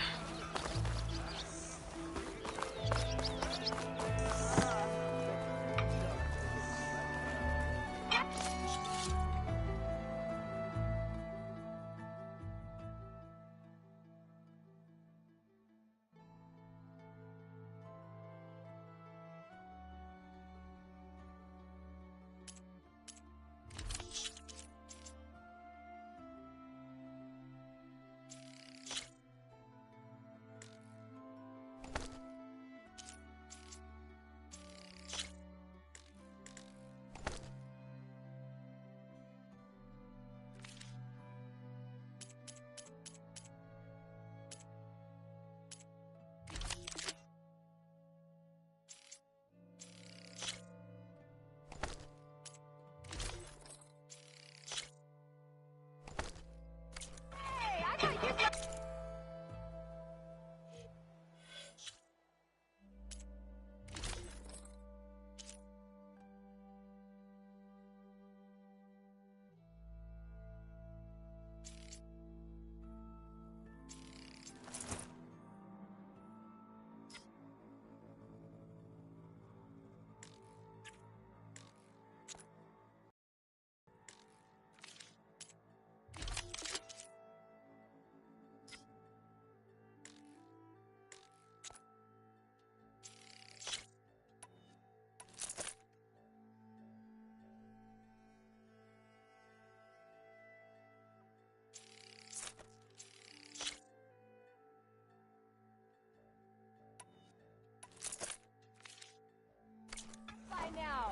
Now.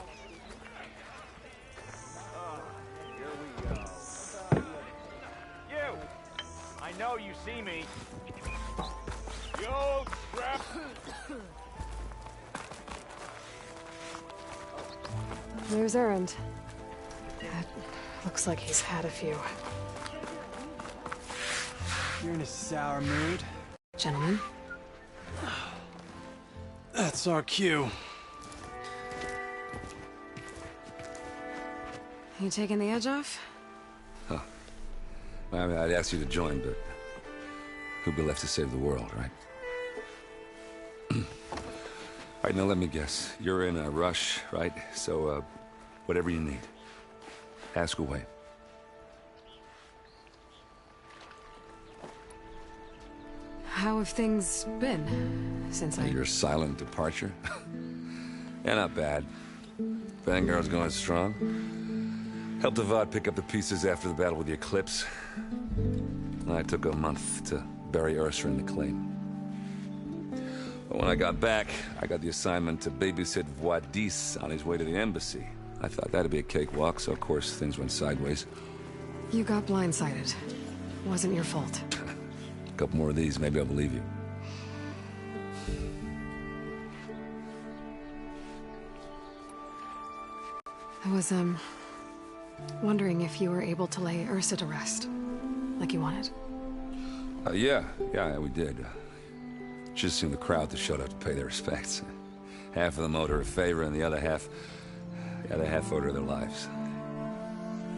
Here we go. You! I know you see me. Yo, scrap! There's Erend. That looks like he's had a few. You're in a sour mood. Gentlemen? That's our cue. You taking the edge off? Huh. I mean, I'd ask you to join, but who'd be left to save the world, right? All right, now let me guess. You're in a rush, right? So, whatever you need, ask away. How have things been since Your silent departure? Yeah, not bad. Vanguard's going strong. Helped Avad pick up the pieces after the battle with the Eclipse. I took a month to bury Ursa in the claim. But when I got back, I got the assignment to babysit Voidis on his way to the embassy. I thought that'd be a cakewalk, so of course things went sideways. You got blindsided. Wasn't your fault. A couple more of these, maybe I'll believe you. I was, wondering if you were able to lay Ursa to rest, like you wanted. Yeah, we did. Just seemed the crowd that showed up to pay their respects. Half of them owed her a favor, and the other half owed her their lives.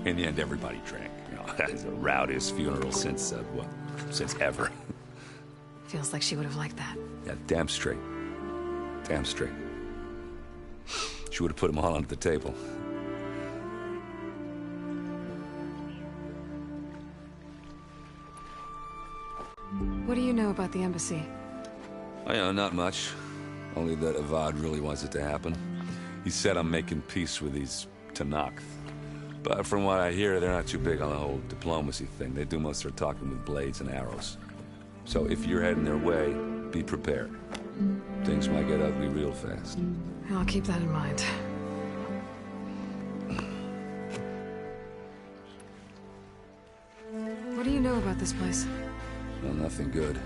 In the end, everybody drank. You know, it's the rowdiest funeral since ever. Feels like she would have liked that. Yeah, damn straight. Damn straight. She would have put them all under the table. What do you know about the embassy? I know not much. Only that Avad really wants it to happen. He said I'm making peace with these Tenakth. But from what I hear, they're not too big on the whole diplomacy thing. They do most of their talking with blades and arrows. So if you're heading their way, be prepared. Things might get ugly real fast. I'll keep that in mind. What do you know about this place? Well, nothing good.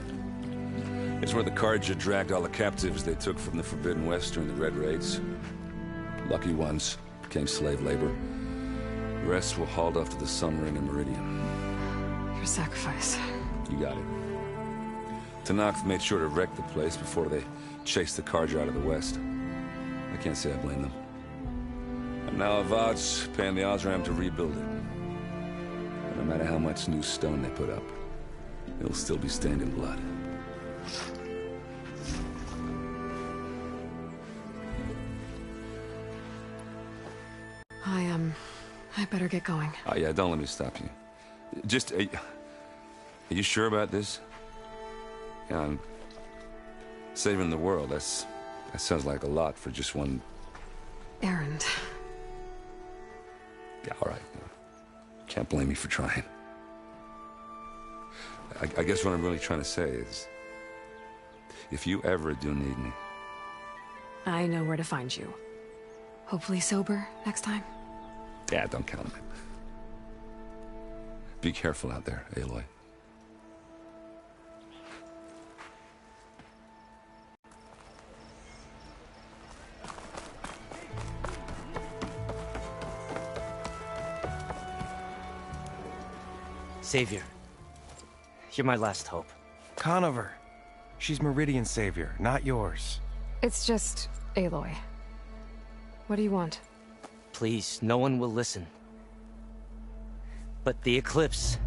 It's where the Carja dragged all the captives they took from the Forbidden West during the Red Raids. Lucky ones became slave labor. The rest were hauled off to the Sun Ring and Meridian. Your sacrifice. You got it. Tenakth made sure to wreck the place before they chased the Carja out of the West. I can't say I blame them. And now Avad's paying the Osram to rebuild it. And no matter how much new stone they put up, it'll still be stained in blood. I better get going. Oh yeah, don't let me stop you. Just, are you sure about this? Yeah, I'm saving the world. That sounds like a lot for just one errand. Yeah, all right. Can't blame me for trying. I guess what I'm really trying to say is, if you ever do need me... I know where to find you. Hopefully sober next time. Yeah, don't count on it. Be careful out there, Aloy. Savior, you're my last hope. Conover. She's Meridian's savior, not yours. It's just Aloy. What do you want? Please, no one will listen. But the Eclipse...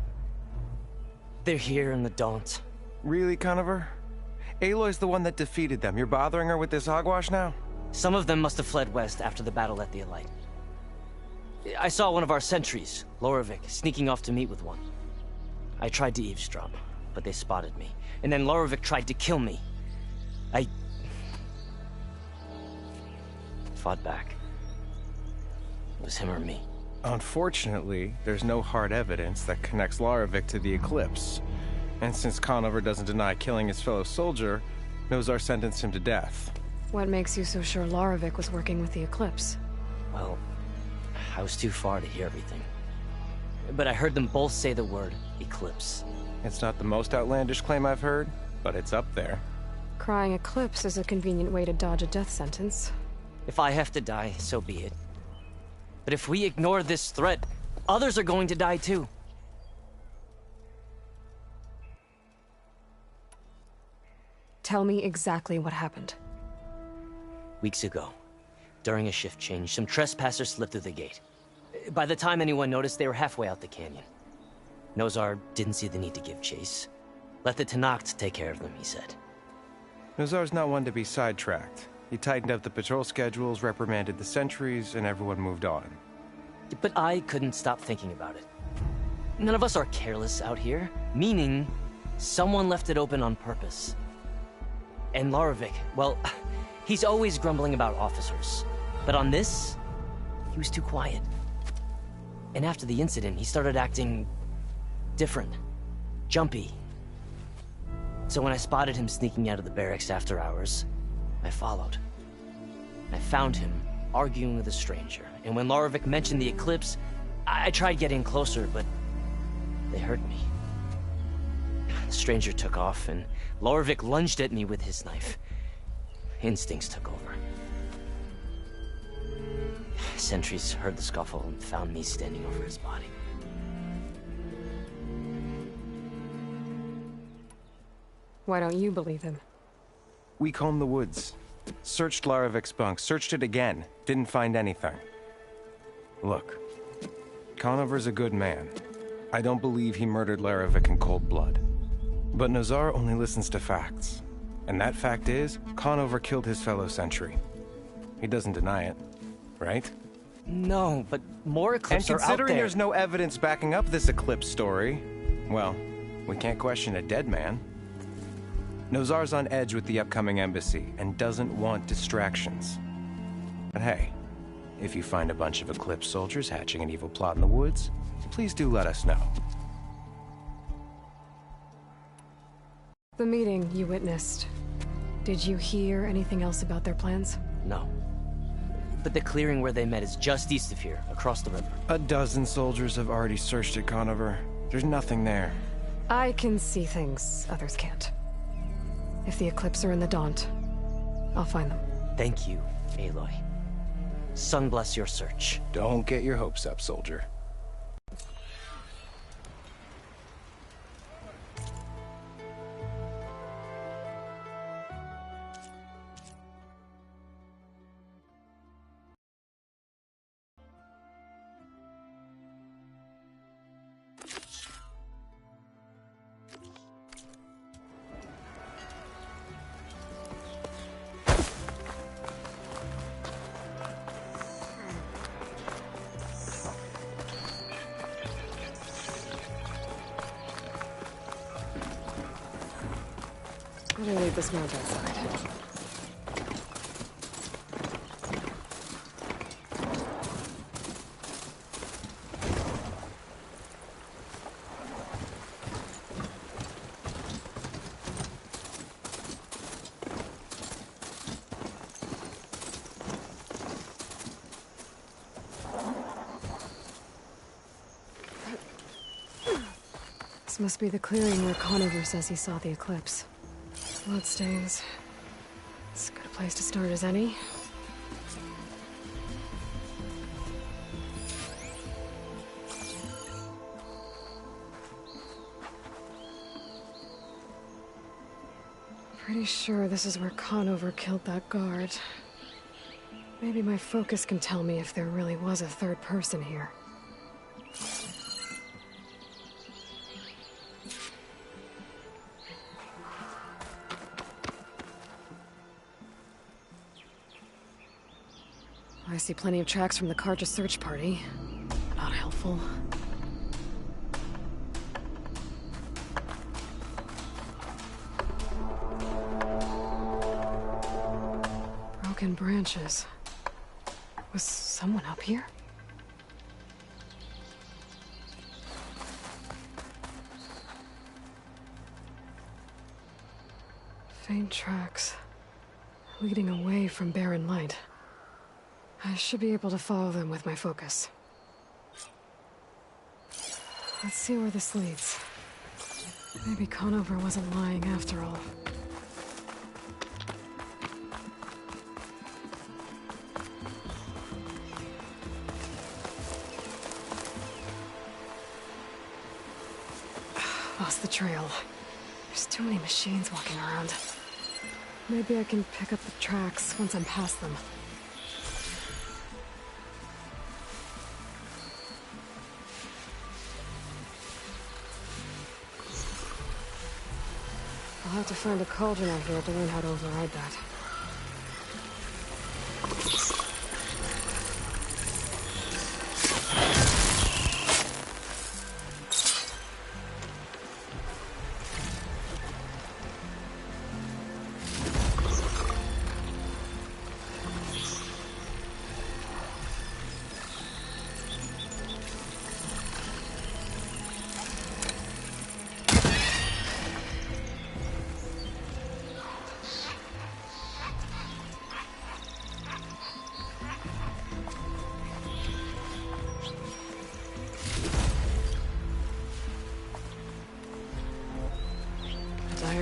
they're here in the Daunt. Really, Conover? Aloy's the one that defeated them. You're bothering her with this hogwash now? Some of them must have fled west after the battle at the Elite. I saw one of our sentries, Loravik, sneaking off to meet with one. I tried to eavesdrop, but they spotted me. And then Loravik tried to kill me. I... fought back. It was him or me. Unfortunately, there's no hard evidence that connects Loravik to the Eclipse. And since Conover doesn't deny killing his fellow soldier, Nozar sentenced him to death. What makes you so sure Loravik was working with the Eclipse? Well, I was too far to hear everything. But I heard them both say the word Eclipse. It's not the most outlandish claim I've heard, but it's up there. Crying Eclipse is a convenient way to dodge a death sentence. If I have to die, so be it. But if we ignore this threat, others are going to die too. Tell me exactly what happened. Weeks ago, during a shift change, some trespassers slipped through the gate. By the time anyone noticed, they were halfway out the canyon. Nozar didn't see the need to give chase. Let the Tenakth take care of them, he said. Nozar's not one to be sidetracked. He tightened up the patrol schedules, reprimanded the sentries, and everyone moved on. But I couldn't stop thinking about it. None of us are careless out here, meaning someone left it open on purpose. And Loravik, well, he's always grumbling about officers. But on this, he was too quiet. And after the incident, he started acting different, jumpy. So when I spotted him sneaking out of the barracks after hours, I followed. I found him arguing with a stranger, and when Larovic mentioned the eclipse, I tried getting closer, but they heard me. The stranger took off, and Larovic lunged at me with his knife. Instincts took over. Sentries heard the scuffle and found me standing over his body. Why don't you believe him? We combed the woods. Searched Larovic's bunk, searched it again. Didn't find anything. Look, Conover's a good man. I don't believe he murdered Larovic in cold blood. But Nazar only listens to facts. And that fact is, Conover killed his fellow sentry. He doesn't deny it, right? No, but more eclipses are out there. And considering there's no evidence backing up this eclipse story, well, we can't question a dead man. Nozar's on edge with the upcoming embassy and doesn't want distractions. But hey, if you find a bunch of Eclipse soldiers hatching an evil plot in the woods, please do let us know. The meeting you witnessed. Did you hear anything else about their plans? No. But the clearing where they met is just east of here, across the river. A dozen soldiers have already searched it, Conover. There's nothing there. I can see things others can't. If the Eclipse are in the Daunt, I'll find them. Thank you, Aloy. Sun bless your search. Don't get your hopes up, soldier. Better leave this mount outside. This must be the clearing where Conover says he saw the eclipse. Bloodstains. As good a place to start as any. Pretty sure this is where Conover killed that guard. Maybe my focus can tell me if there really was a third person here. I see plenty of tracks from the Carja search party. Not helpful. Broken branches. Was someone up here? Faint tracks. Leading away from Barren Light. I should be able to follow them with my focus. Let's see where this leads. Maybe Conover wasn't lying after all. Lost the trail. There's too many machines walking around. Maybe I can pick up the tracks once I'm past them. I'll have to find a cauldron out here to learn how to override that.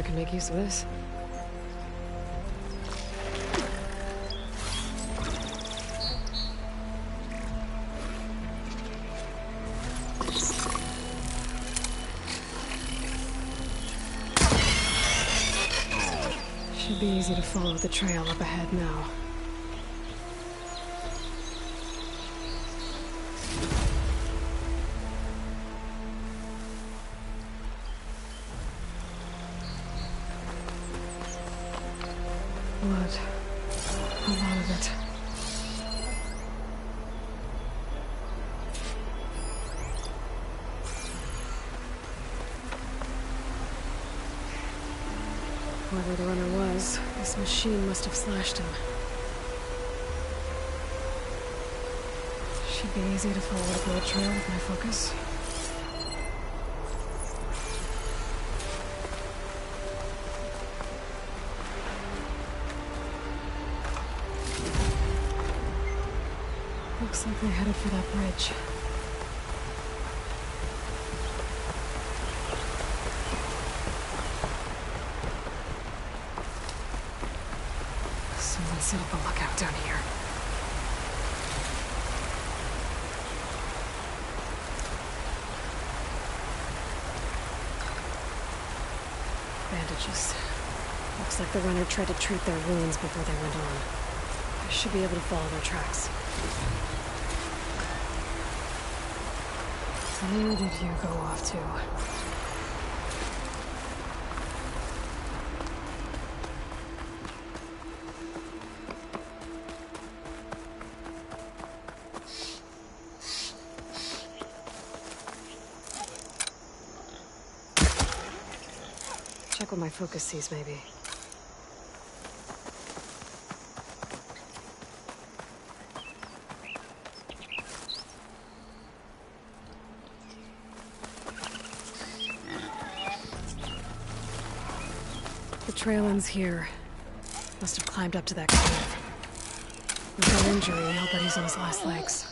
I can make use of this. Should be easy to follow the trail up ahead now. Blood. A lot of it. Whoever the runner was, this machine must have slashed him. Should be easy to follow the bullet trail with my focus. Looks like they headed for that bridge. Someone set up a lookout down here. Bandages. Looks like the runner tried to treat their wounds before they went on. I should be able to follow their tracks. Where did you go off to? Check what my focus sees, maybe. The trail ends here. Must have climbed up to that cave. With no injury, I'll bet he's on his last legs.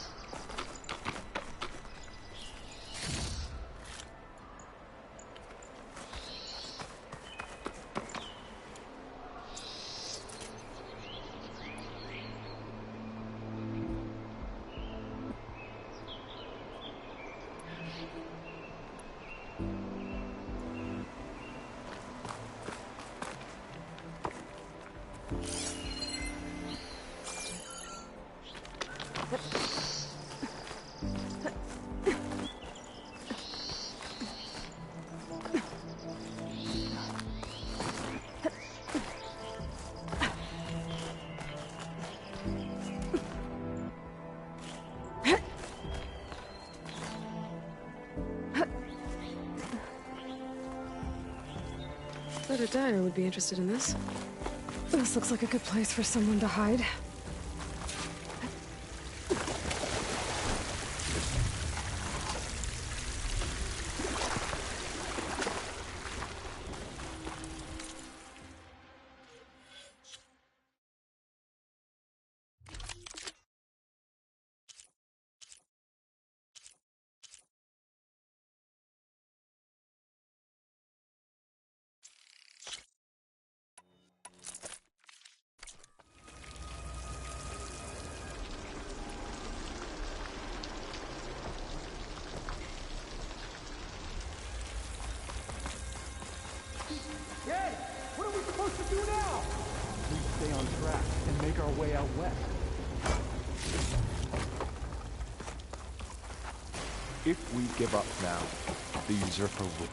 Bet a diner would be interested in this. This looks like a good place for someone to hide. Hey, what are we supposed to do now? We stay on track and make our way out west. If we give up now, the usurper will.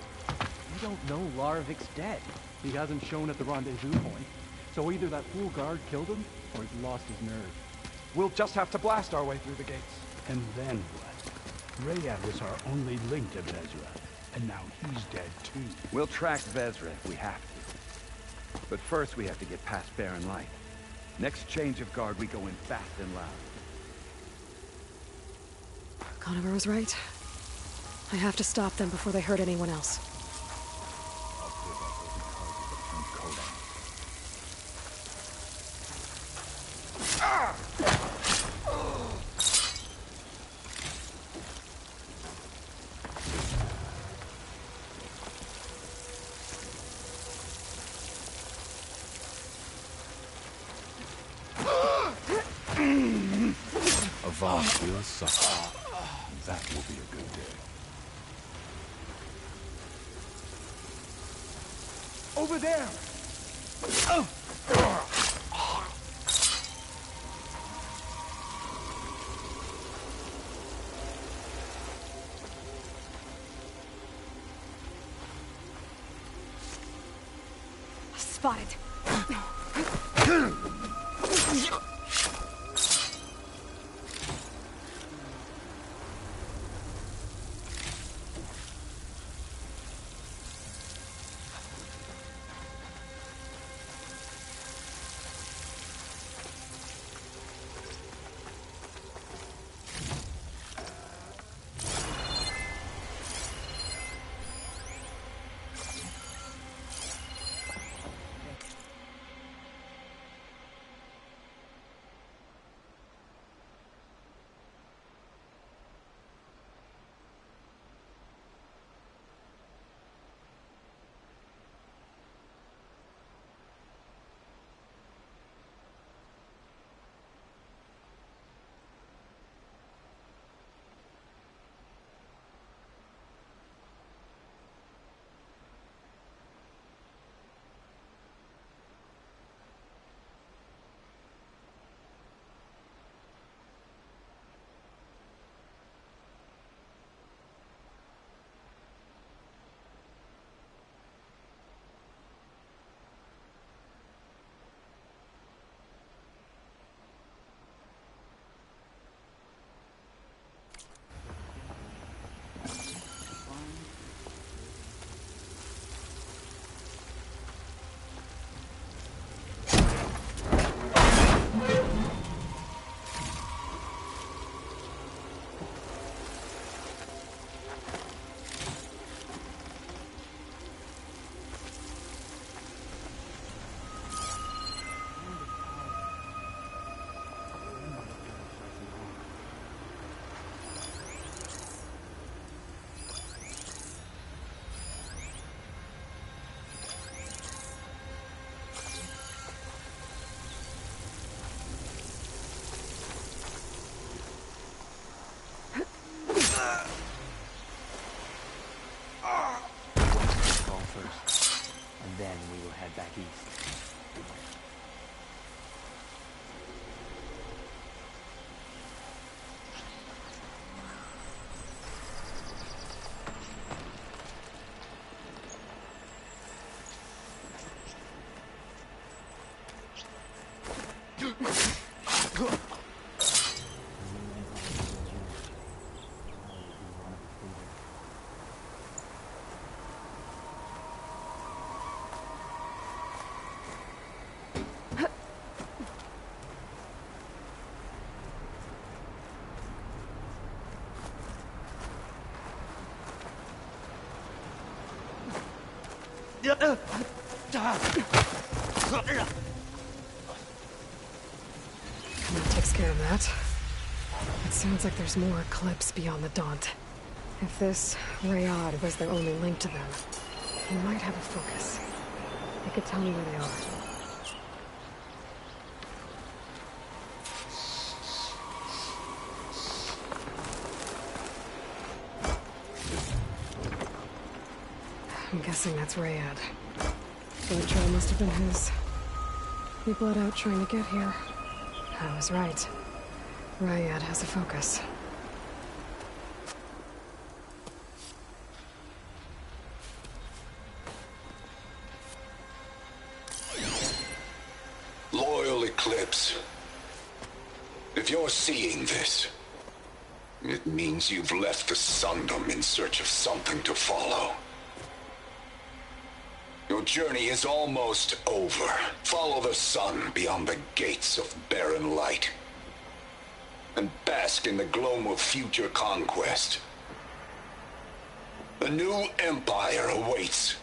We don't know Larovik's dead. He hasn't shown at the rendezvous point, so either that fool guard killed him, or he's lost his nerve. We'll just have to blast our way through the gates. And then what? Rayad was our only link to Vezra, and now he's dead too. We'll track Vezra if we have to. But first we have to get past Barren Light. Next change of guard, we go in fast and loud. Conover was right. I have to stop them before they hurt anyone else. Savant will suffer. That will be a good day. Over there! Spotted. Then we will head back east. That takes care of that. It sounds like there's more Eclipse beyond the Daunt. If this Rayad was their only link to them, they might have a focus. They could tell me where they are. I'm guessing that's Rayad. Blood trail must have been his. He bled out trying to get here. I was right. Rayad has a focus. Loyal Eclipse. If you're seeing this, it means you've left the Sundom in search of something to follow. Your journey is almost over. Follow the sun beyond the gates of barren light, and bask in the gloam of future conquest. A new empire awaits.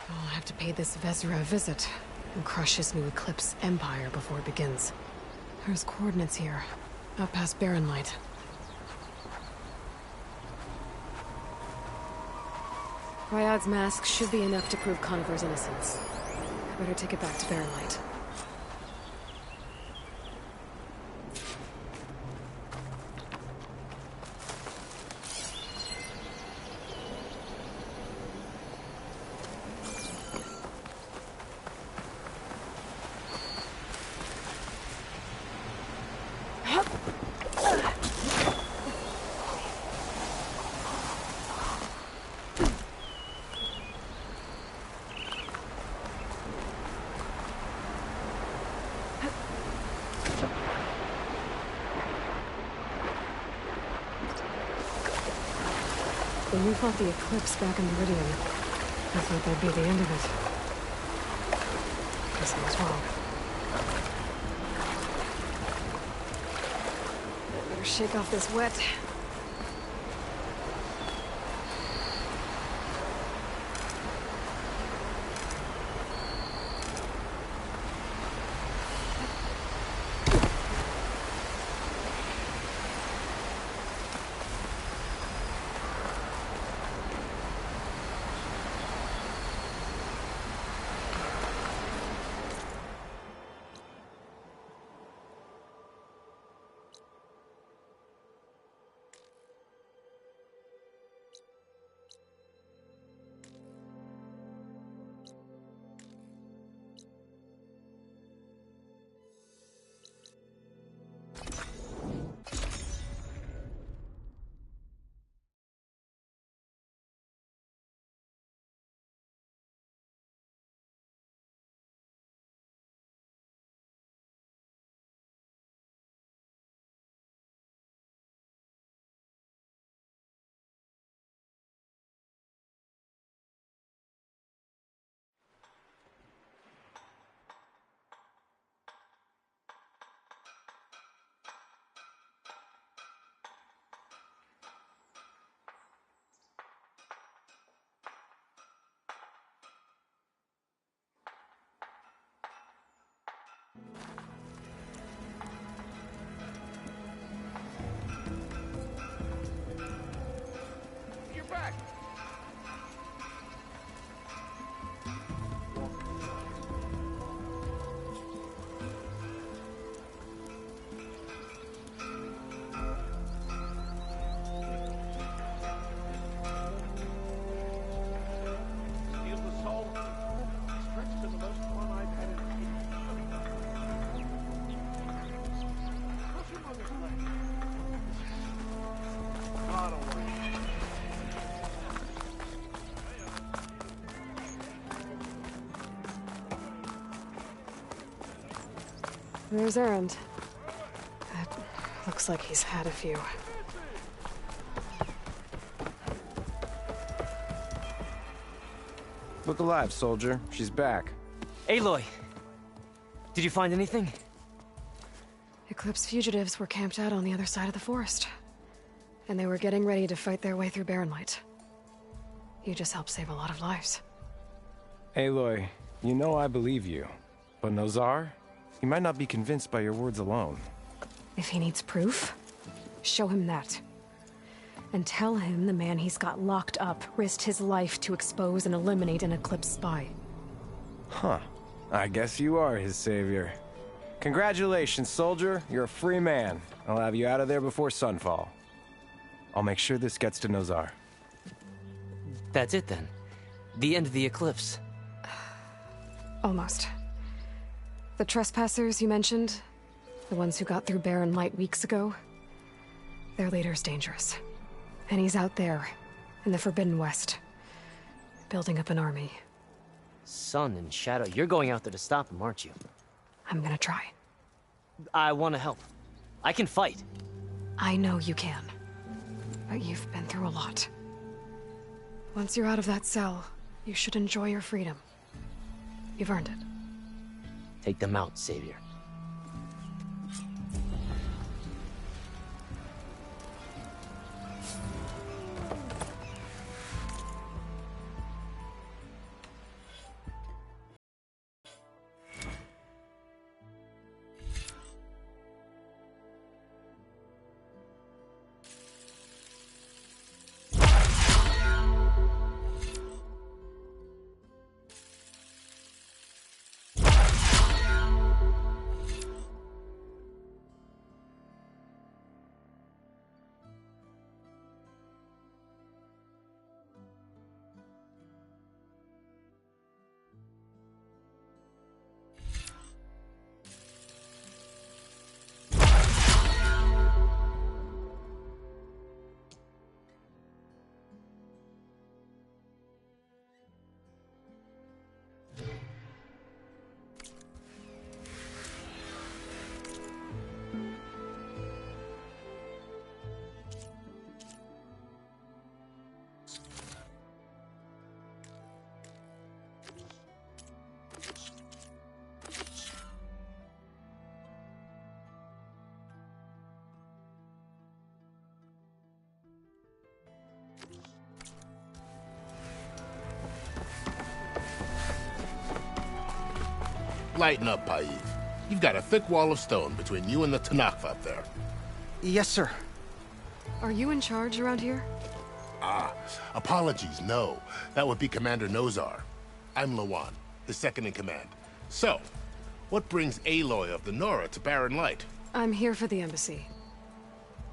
I'll have to pay this Vezra a visit and crush his new Eclipse empire before it begins. There's coordinates here, out past Barren Light. Ryad's mask should be enough to prove Conover's innocence. I better take it back to Barren Light. When we fought the Eclipse back in Meridian, I thought that'd be the end of it. Guess I was wrong. Better shake off this wet. You're back. Steal the soul. Stretch to the most fun I've had in ages. What's your mother's name? Oh, don't worry. There's Erend. Looks like he's had a few. Look alive, soldier. She's back. Aloy! Did you find anything? Eclipse fugitives were camped out on the other side of the forest. And they were getting ready to fight their way through Barren Light. You just helped save a lot of lives. Aloy, you know I believe you. But Nozar? He might not be convinced by your words alone. If he needs proof, show him that. And tell him the man he's got locked up risked his life to expose and eliminate an Eclipse spy. Huh. I guess you are his savior. Congratulations, soldier. You're a free man. I'll have you out of there before sunfall. I'll make sure this gets to Nozar. That's it then. The end of the Eclipse. Almost. The trespassers you mentioned, the ones who got through Barren Light weeks ago, their leader's dangerous. And he's out there, in the Forbidden West, building up an army. Sun and Shadow, you're going out there to stop him, aren't you? I'm gonna try. I want to help. I can fight. I know you can. But you've been through a lot. Once you're out of that cell, you should enjoy your freedom. You've earned it. Take them out, Savior. Lighten up, Paiv. You've got a thick wall of stone between you and the Tanakh up there. Yes, sir. Are you in charge around here? Ah, apologies, no. That would be Commander Nozar. I'm Lawan, his second in command. So, what brings Aloy of the Nora to Barren Light? I'm here for the embassy.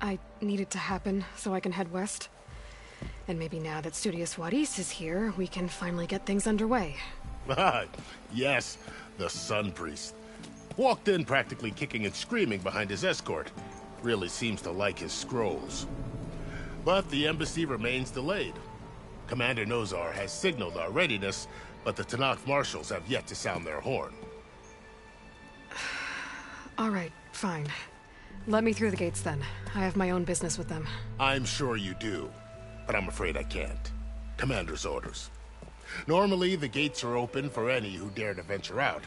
I need it to happen so I can head west. And maybe now that Studious Wadis is here, we can finally get things underway. Yes, the Sun Priest. Walked in practically kicking and screaming behind his escort. Really seems to like his scrolls. But the embassy remains delayed. Commander Nozar has signaled our readiness, but the Tanakh marshals have yet to sound their horn. All right, fine. Let me through the gates then. I have my own business with them. I'm sure you do, but I'm afraid I can't. Commander's orders. Normally, the gates are open for any who dare to venture out.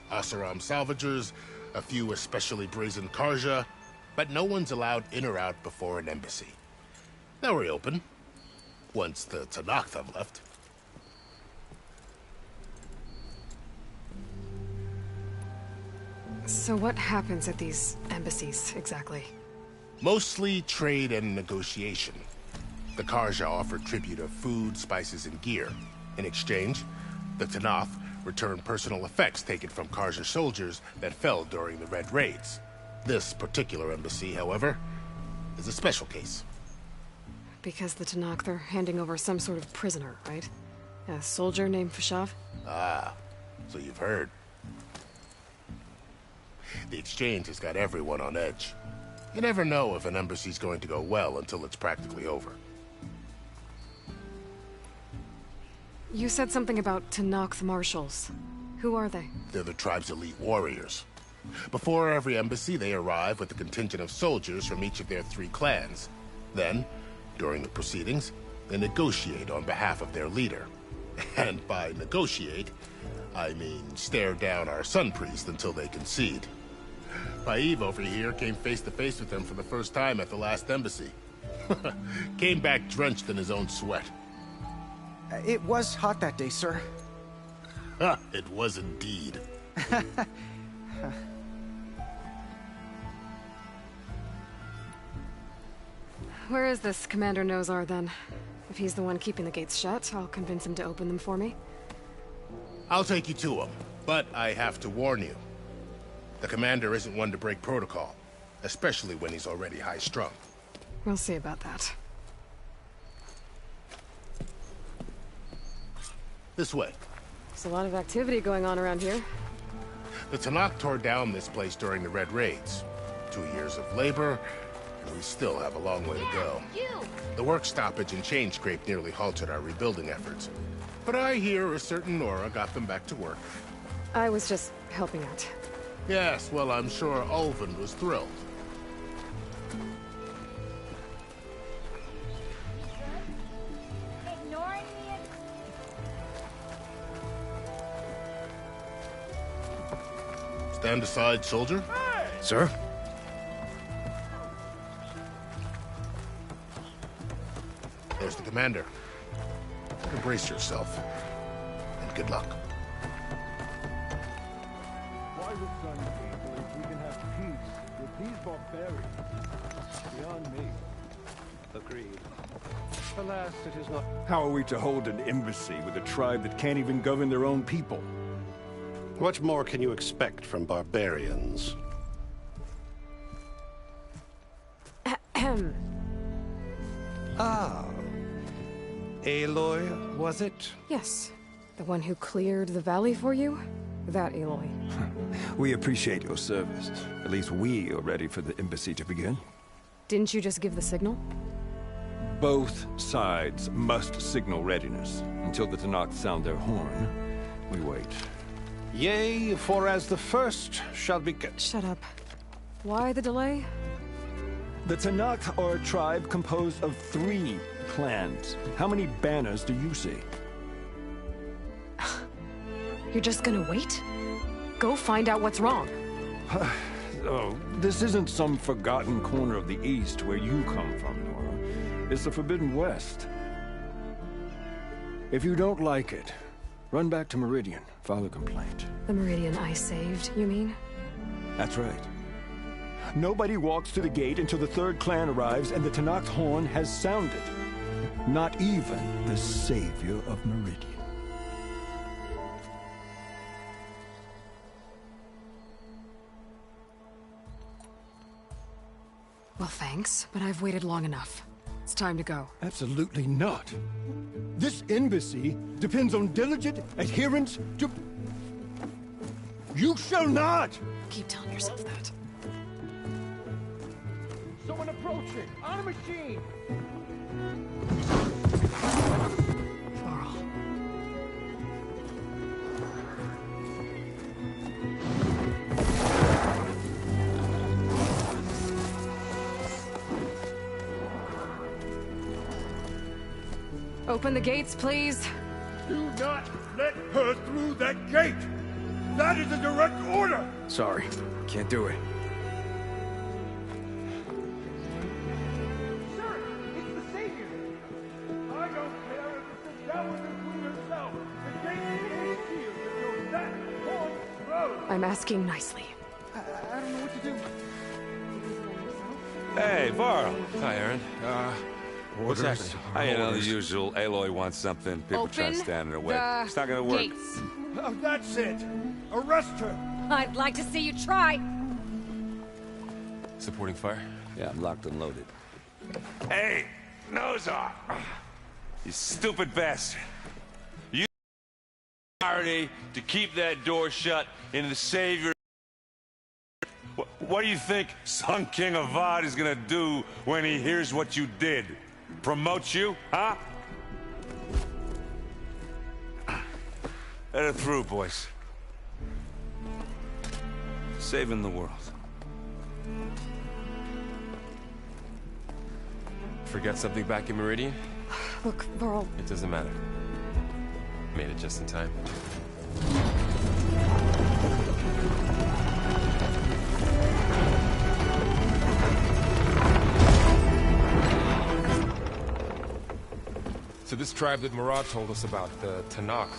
Asaram salvagers, a few especially brazen Karja, but no one's allowed in or out before an embassy. Now we're open, once the Tanakh have left. So what happens at these embassies, exactly? Mostly trade and negotiation. The Karja offer tribute of food, spices, and gear. In exchange, the Tanakh return personal effects taken from Karja soldiers that fell during the Red Raids. This particular embassy, however, is a special case. Because the Tanakh, they're handing over some sort of prisoner, right? A soldier named Fashav? Ah, so you've heard. The exchange has got everyone on edge. You never know if an embassy's going to go well until it's practically over. You said something about Tanakh marshals. Who are they? They're the tribe's elite warriors. Before every embassy, they arrive with a contingent of soldiers from each of their 3 clans. Then, during the proceedings, they negotiate on behalf of their leader. And by negotiate, I mean stare down our Sun Priest until they concede. Paiv over here came face to face with them for the first time at the last embassy. Came back drenched in his own sweat. It was hot that day, sir. It was indeed. Where is this Commander Nozar, then? If he's the one keeping the gates shut, I'll convince him to open them for me. I'll take you to him, but I have to warn you. The commander isn't one to break protocol, especially when he's already high-strung. We'll see about that. This way. There's a lot of activity going on around here. The Tanakh tore down this place during the Red Raids. 2 years of labor, and we still have a long way to go. The work stoppage and chain scrape nearly halted our rebuilding efforts. But I hear a certain Nora got them back to work. I was just helping out. Yes, well, I'm sure Ulvund was thrilled. Ignoring me. Stand aside, soldier. Sir? There's the commander. Brace yourself. And good luck. Why would Sun King believe we can have peace with these barbarians? Beyond me. Agreed. Alas, it is not. How are we to hold an embassy with a tribe that can't even govern their own people? What more can you expect from barbarians? Ahem. Ah. Aloy, was it? Yes. The one who cleared the valley for you? That Aloy. We appreciate your service. At least we are ready for the embassy to begin. Didn't you just give the signal? Both sides must signal readiness. Until the Tanakh sound their horn, we wait. Yea, for as the first shall be... Shut up. Why the delay? The Tanakh are a tribe composed of 3 clans. How many banners do you see? You're just gonna wait? Go find out what's wrong. Oh, this isn't some forgotten corner of the East where you come from, Nora. It's the Forbidden West. If you don't like it, Run back to Meridian, file a complaint. The Meridian I saved, you mean? That's right. Nobody walks to the gate until the third clan arrives and the Tenakth horn has sounded. Not even the savior of Meridian. Well, thanks, but I've waited long enough. It's time to go. Absolutely not. This embassy depends on diligent adherence to... You shall not! Keep telling yourself that. Someone approaching! On a machine! Varl. Open the gates, please. Do not let her through that gate! That is a direct order! Sorry, can't do it. Sir, it's the savior! I don't care if it's the Dowager Queen herself! The gate is sealed until that horn blows! I'm asking nicely. I don't know what to do. Hey, Varl. Hi, Aaron. What's Orders. happening? You know, the usual. Aloy wants something. People try to stand in her way. It's not gonna work. Gates. Oh, that's it! Arrest her! I'd like to see you try. Supporting fire? Yeah, I'm locked and loaded. Hey, Nozar! You stupid bastard. You authority to keep that door shut in the savior. What do you think Sun King Avad is gonna do when he hears what you did? Promote you, huh? Let her through, boys. Saving the world. Forget something back in Meridian? Look, Varl. It doesn't matter. Made it just in time. So this tribe that Murad told us about, the Tenakth,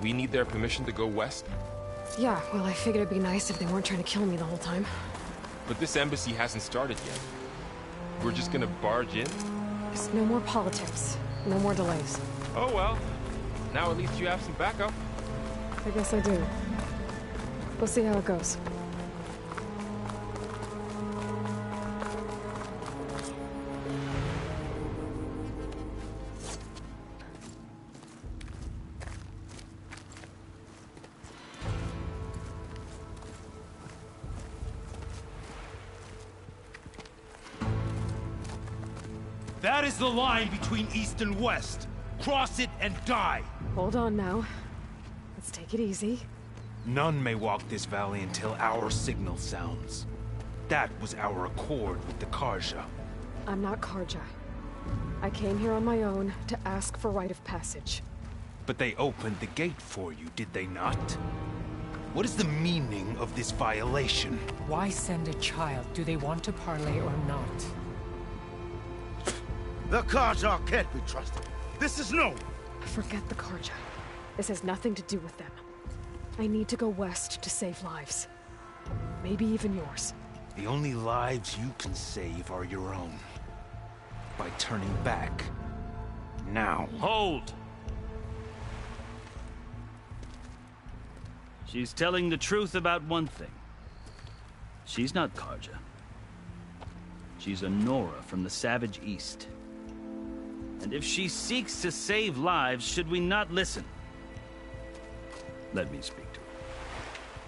we need their permission to go west? Yeah, well, I figured it'd be nice if they weren't trying to kill me the whole time. But this embassy hasn't started yet. We're just gonna barge in? Just no more politics. No more delays. Oh well. Now at least you have some backup. I guess I do. We'll see how it goes. That is the line between East and West. Cross it and die. Hold on now. Let's take it easy. None may walk this valley until our signal sounds. That was our accord with the Carja. I'm not Carja. I came here on my own to ask for rite of passage. But they opened the gate for you, did they not? What is the meaning of this violation? Why send a child? Do they want to parley or not? The Carja can't be trusted. This is no... Forget the Carja. This has nothing to do with them. I need to go west to save lives. Maybe even yours. The only lives you can save are your own. By turning back. Now. Hold! She's telling the truth about one thing. She's not Carja. She's a Nora from the Savage East. And if she seeks to save lives, should we not listen? Let me speak to her.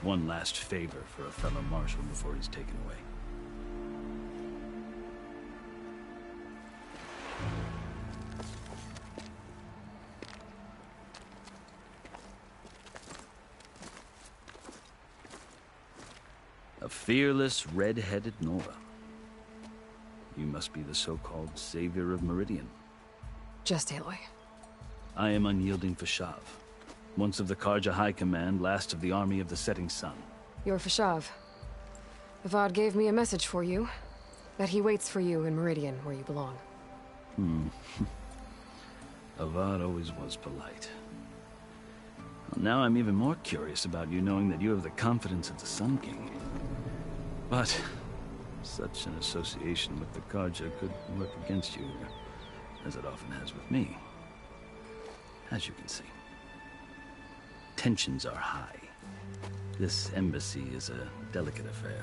One last favor for a fellow marshal before he's taken away. A fearless, red-headed Nora. You must be the so-called savior of Meridian. Just Aloy. I am unyielding Fashav. Once of the Carja High Command, last of the army of the Setting Sun. You're Fashav. Avad gave me a message for you. That he waits for you in Meridian, where you belong. Avad always was polite. Well, now I'm even more curious about you knowing that you have the confidence of the Sun King. But such an association with the Carja could work against you, as it often has with me. As you can see, tensions are high. This embassy is a delicate affair.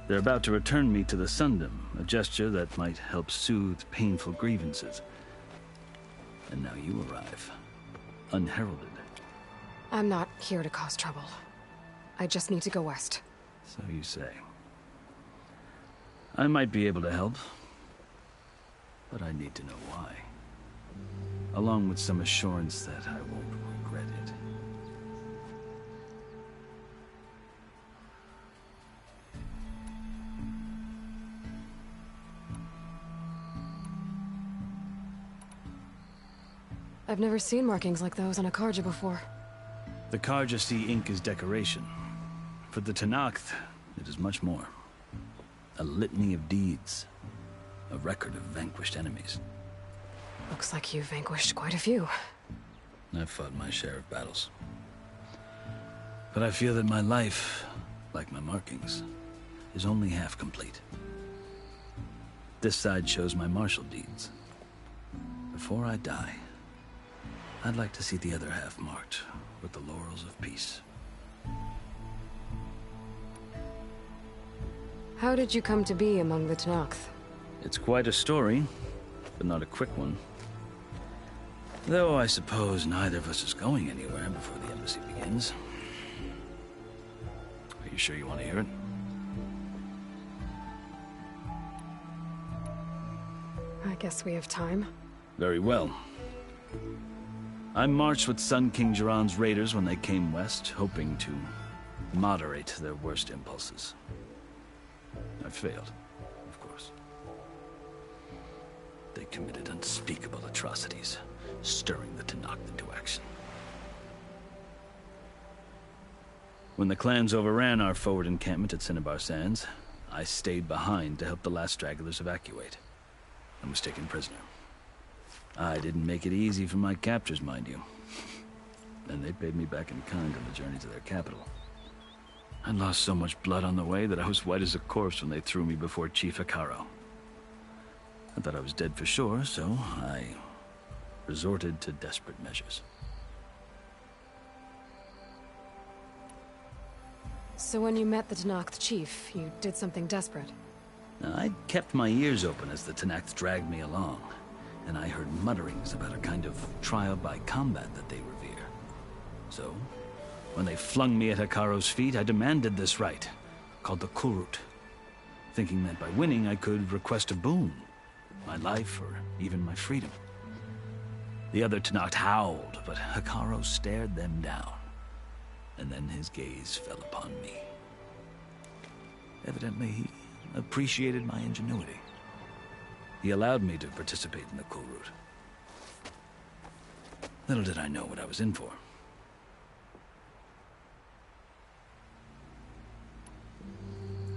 They're about to return me to the Sundom, a gesture that might help soothe painful grievances. And now you arrive, unheralded. I'm not here to cause trouble. I just need to go west. So you say. I might be able to help, but I need to know why. Along with some assurance that I won't regret it. I've never seen markings like those on a Carja before. The Carja see ink as decoration. For the Tenakth, it is much more. A litany of deeds. A record of vanquished enemies. Looks like you've vanquished quite a few. I've fought my share of battles. But I feel that my life, like my markings, is only half complete. This side shows my martial deeds. Before I die, I'd like to see the other half marked with the laurels of peace. How did you come to be among the Tenakth? It's quite a story, but not a quick one. Though I suppose neither of us is going anywhere before the embassy begins. Are you sure you want to hear it? I guess we have time. Very well. I marched with Sun King Jiran's raiders when they came west, hoping to moderate their worst impulses. I failed, of course. They committed unspeakable atrocities, stirring the Tenakth into action. When the clans overran our forward encampment at Cinnabar Sands, I stayed behind to help the last stragglers evacuate, and was taken prisoner. I didn't make it easy for my captors, mind you. And they paid me back in kind on the journey to their capital. I lost so much blood on the way that I was white as a corpse when they threw me before Chief Hekarro. I thought I was dead for sure, so I resorted to desperate measures. So when you met the Tenakth chief, you did something desperate? I kept my ears open as the Tenakth dragged me along, and I heard mutterings about a kind of trial by combat that they revere. So, when they flung me at Hekarro's feet, I demanded this right, called the Kulrut, thinking that by winning I could request a boon, my life or even my freedom. The other Tenakth howled, but Hekarro stared them down, and then his gaze fell upon me. Evidently, he appreciated my ingenuity. He allowed me to participate in the Kulrut. Little did I know what I was in for.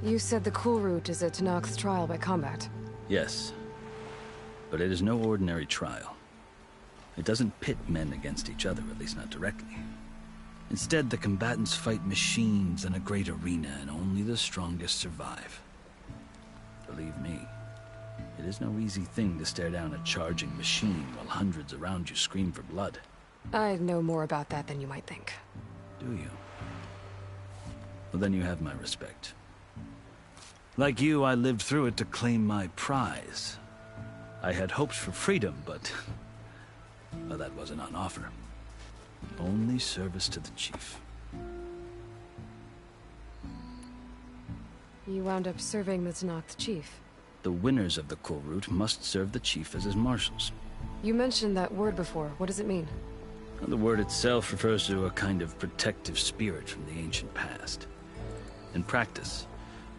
You said the Kulrut is a Tenakth's trial by combat. Yes, but it is no ordinary trial. It doesn't pit men against each other, at least not directly. Instead, the combatants fight machines in a great arena, and only the strongest survive. Believe me, it is no easy thing to stare down a charging machine while hundreds around you scream for blood. I know more about that than you might think. Do you? Well, then you have my respect. Like you, I lived through it to claim my prize. I had hoped for freedom, but well, that wasn't on offer. Only service to the chief. You wound up serving the Tenakth chief. The winners of the Kulrut must serve the chief as his marshals. You mentioned that word before. What does it mean? The word itself refers to a kind of protective spirit from the ancient past. In practice,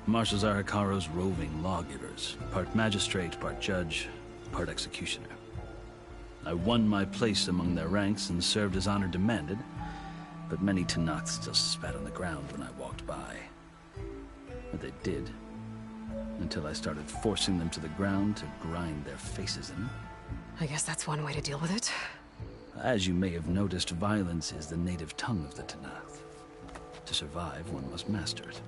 marshals are Hekarro's roving lawgivers, part magistrate, part judge, part executioner. I won my place among their ranks and served as honor demanded, but many Tenakth still spat on the ground when I walked by. But they did, until I started forcing them to the ground to grind their faces in. I guess that's one way to deal with it. As you may have noticed, violence is the native tongue of the Tenakth. To survive, one must master it.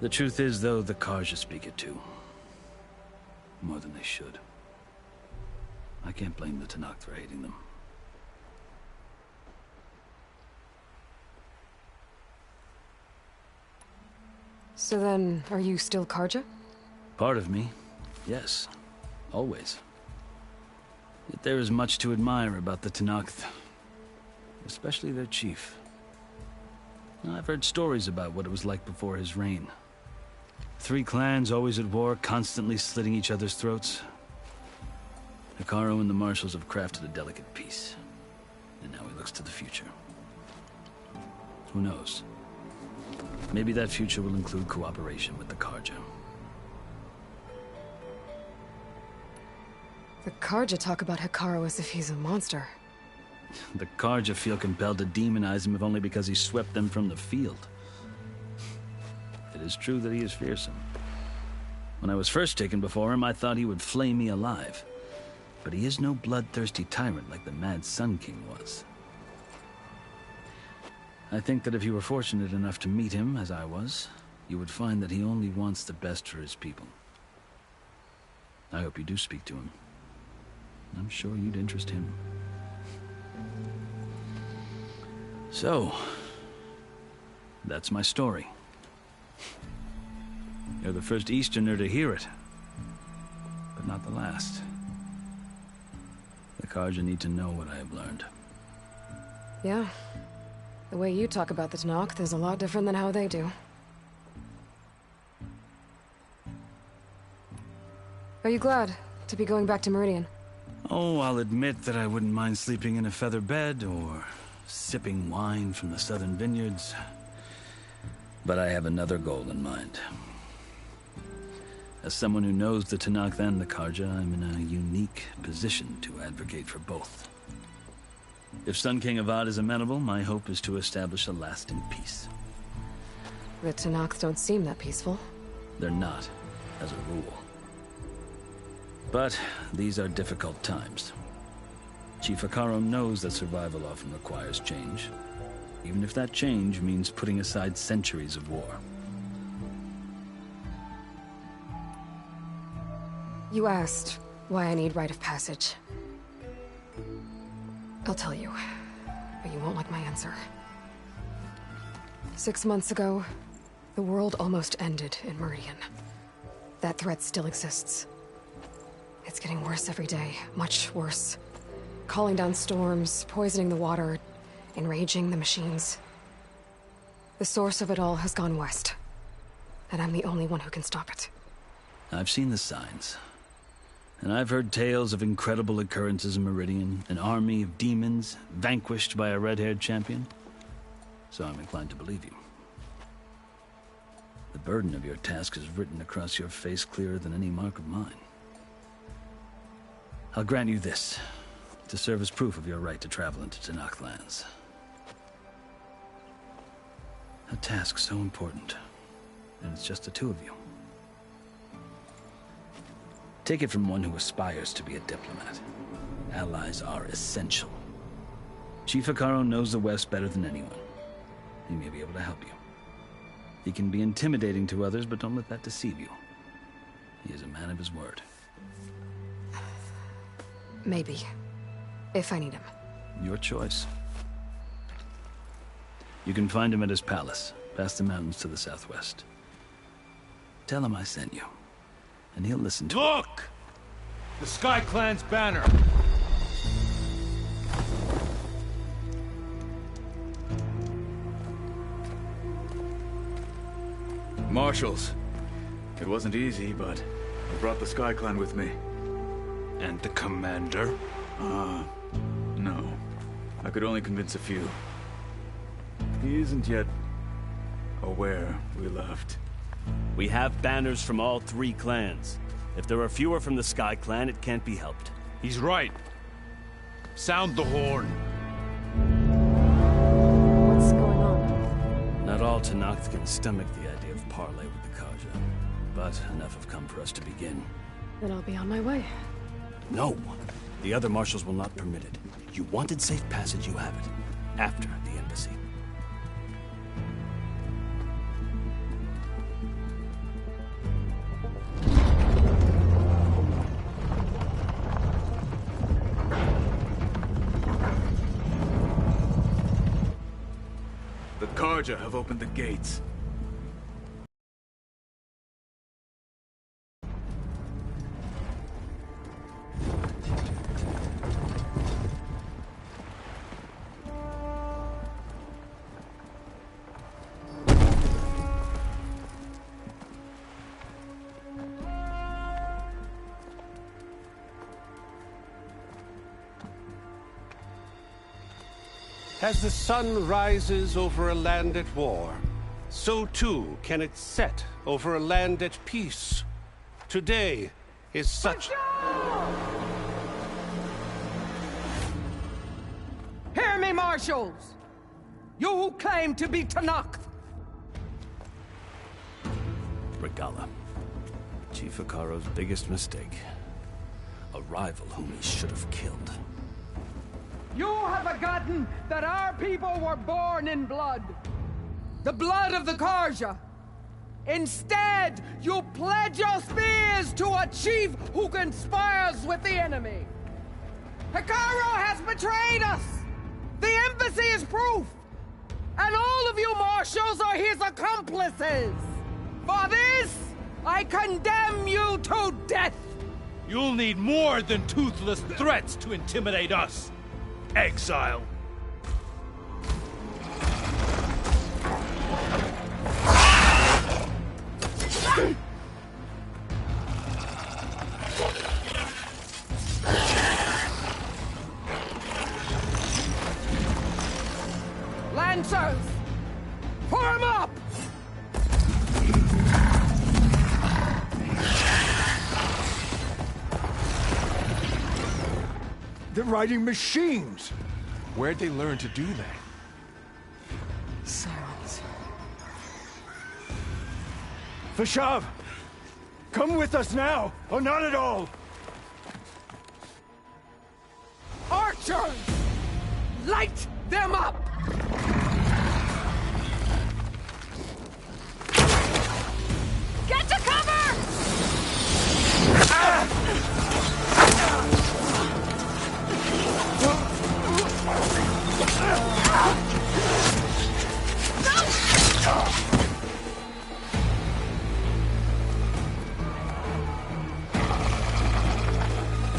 The truth is, though, the Karja speak it too. More than they should. I can't blame the Tenakth for hating them. So then, are you still Karja? Part of me, yes. Always. Yet there is much to admire about the Tenakth. Especially their chief. I've heard stories about what it was like before his reign. 3 clans always at war, constantly slitting each other's throats. Hekarro and the Marshals have crafted a delicate peace. And now he looks to the future. Who knows? Maybe that future will include cooperation with the Karja. The Karja talk about Hekarro as if he's a monster. The Karja feel compelled to demonize him if only because he swept them from the field. It is true that he is fearsome. When I was first taken before him, I thought he would flay me alive. But he is no bloodthirsty tyrant like the Mad Sun King was. I think that if you were fortunate enough to meet him, as I was, you would find that he only wants the best for his people. I hope you do speak to him. I'm sure you'd interest him. So, that's my story. You're the first Easterner to hear it, but not the last. The Karja need to know what I have learned. Yeah. The way you talk about the Tenakth is a lot different than how they do. Are you glad to be going back to Meridian? Oh, I'll admit that I wouldn't mind sleeping in a feather bed or sipping wine from the southern vineyards. But I have another goal in mind. As someone who knows the Tenakth and the Karja, I'm in a unique position to advocate for both. If Sun King Avad is amenable, my hope is to establish a lasting peace. The Tenakth don't seem that peaceful. They're not, as a rule. But these are difficult times. Chief Hekarro knows that survival often requires change, even if that change means putting aside centuries of war. You asked why I need rite of passage. I'll tell you, but you won't like my answer. 6 months ago, the world almost ended in Meridian. That threat still exists. It's getting worse every day, much worse. Calling down storms, poisoning the water, enraging the machines. The source of it all has gone west, and I'm the only one who can stop it. I've seen the signs. And I've heard tales of incredible occurrences in Meridian, an army of demons vanquished by a red-haired champion. So I'm inclined to believe you. The burden of your task is written across your face clearer than any mark of mine. I'll grant you this, to serve as proof of your right to travel into Tenakth lands. A task so important, and it's just the 2 of you. Take it from one who aspires to be a diplomat. Allies are essential. Chief Hekarro knows the West better than anyone. He may be able to help you. He can be intimidating to others, but don't let that deceive you. He is a man of his word. Maybe. If I need him. Your choice. You can find him at his palace, past the mountains to the southwest. Tell him I sent you, and he'll listen to Look! The Sky Clan's banner! Marshals. It wasn't easy, but I brought the Sky Clan with me. And the commander? No. I could only convince a few. He isn't yet aware we left. We have banners from all 3 clans. If there are fewer from the Sky Clan, it can't be helped. He's right. Sound the horn. What's going on? Not all Tenakth can stomach the idea of parley with the Karja, but enough have come for us to begin. Then I'll be on my way. No. The other marshals will not permit it. You wanted safe passage, you have it. After the embassy. The Carja have opened the gates. As the sun rises over a land at war, so too can it set over a land at peace. Today is such... Hear me, marshals! You who claim to be Tenakth! Regalla. Chief Hekarro's biggest mistake. A rival whom he should have killed. You have forgotten that our people were born in blood. The blood of the Carja. Instead, you pledge your spears to a chief who conspires with the enemy. Hekarro has betrayed us. The embassy is proof. And all of you marshals are his accomplices. For this, I condemn you to death. You'll need more than toothless threats to intimidate us. Exile. Lancers, form up! They're riding machines! Where'd they learn to do that? Silence. Vashav! Come with us now, or not at all! Archers! Light them up! Get to cover!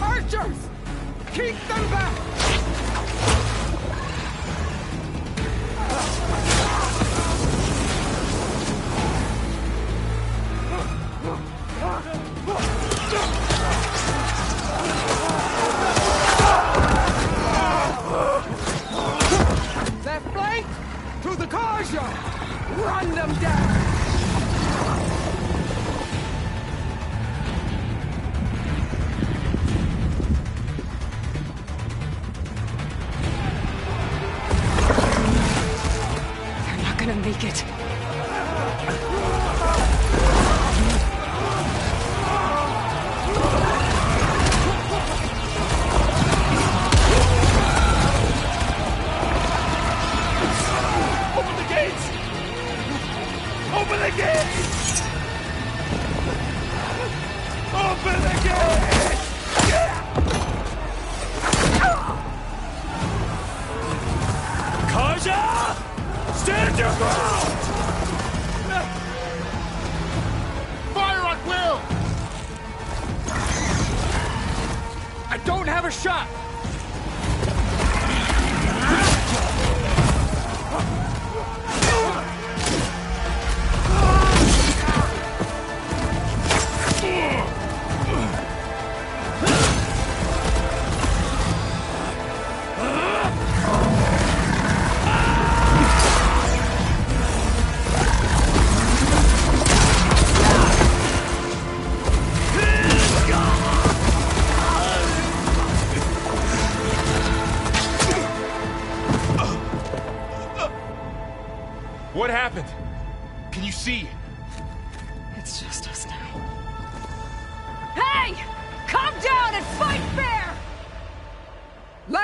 Archers! Keep them back! They're flanked to the Carja! Run them down! They're not gonna make it. Open the gates! Open the gates! Open the gates! Carja! Stand your ground! Fire at will! I don't have a shot!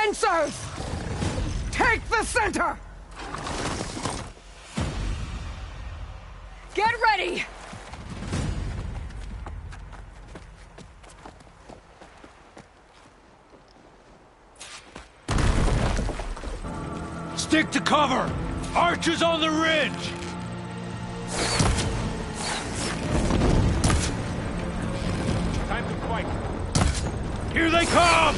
Fencers! Take the center! Get ready! Stick to cover! Archers on the ridge! Time to fight. Here they come!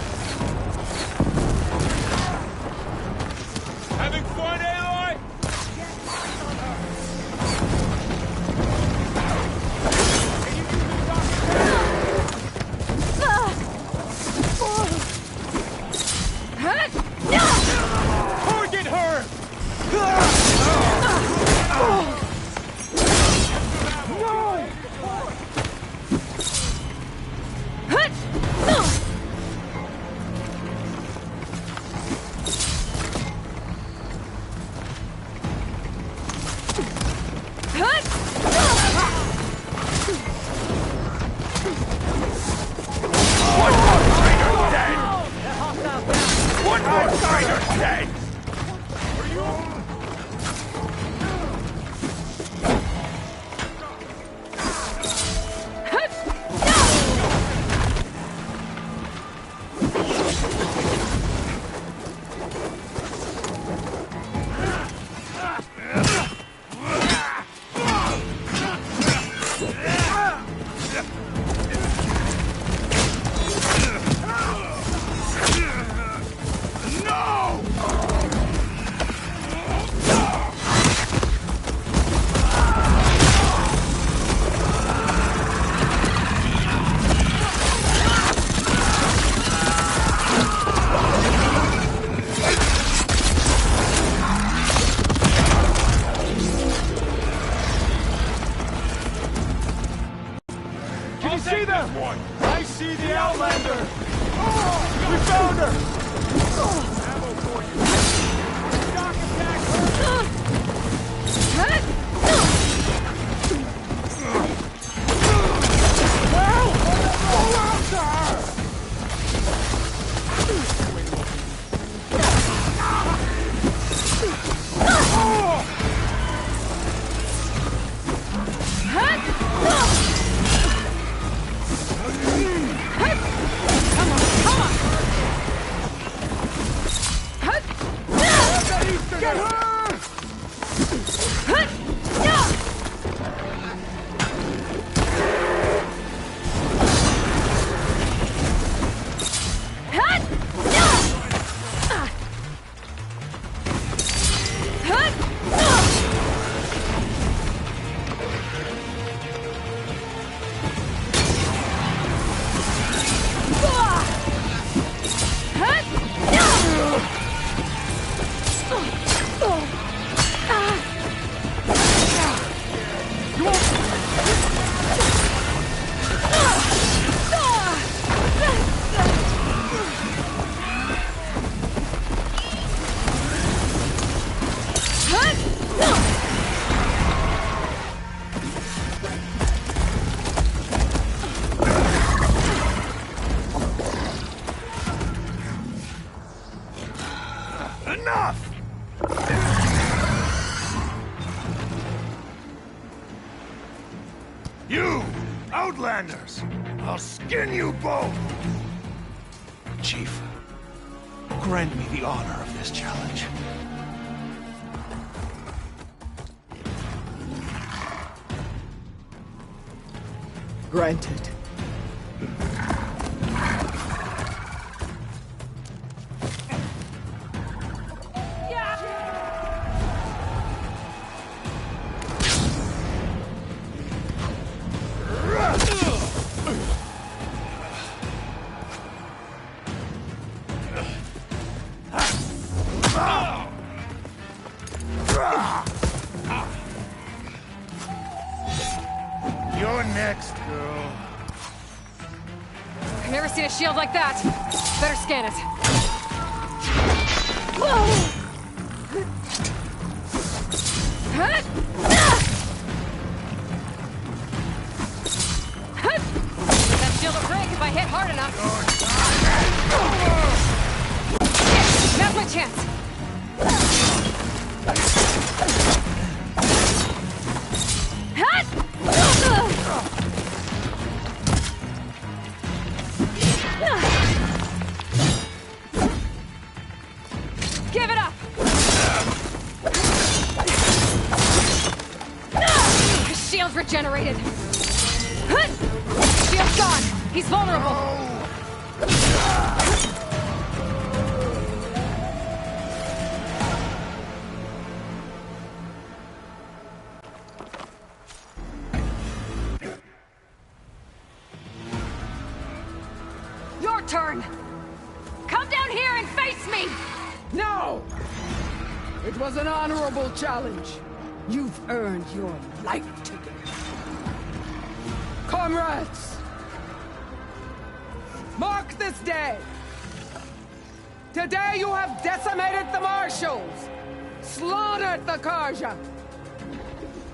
Having fun, Aloy? Target her! Can you see them? I see the Outlander! We found her! Ammo for you. Shock attack. Get her! Enough! You, Outlanders! I'll skin you both! Chief, grant me the honor of this challenge. Granted. You're next, girl. I've never seen a shield like that. Better scan it. That shield will break if I hit hard enough. a chance. Give it up! His shield's regenerated. Shield's gone. He's vulnerable. Your turn. Come down here and face me! No! It was an honorable challenge. You've earned your life ticket. Comrades! Mark this day! Today you have decimated the Marshals! Slaughtered the Karja!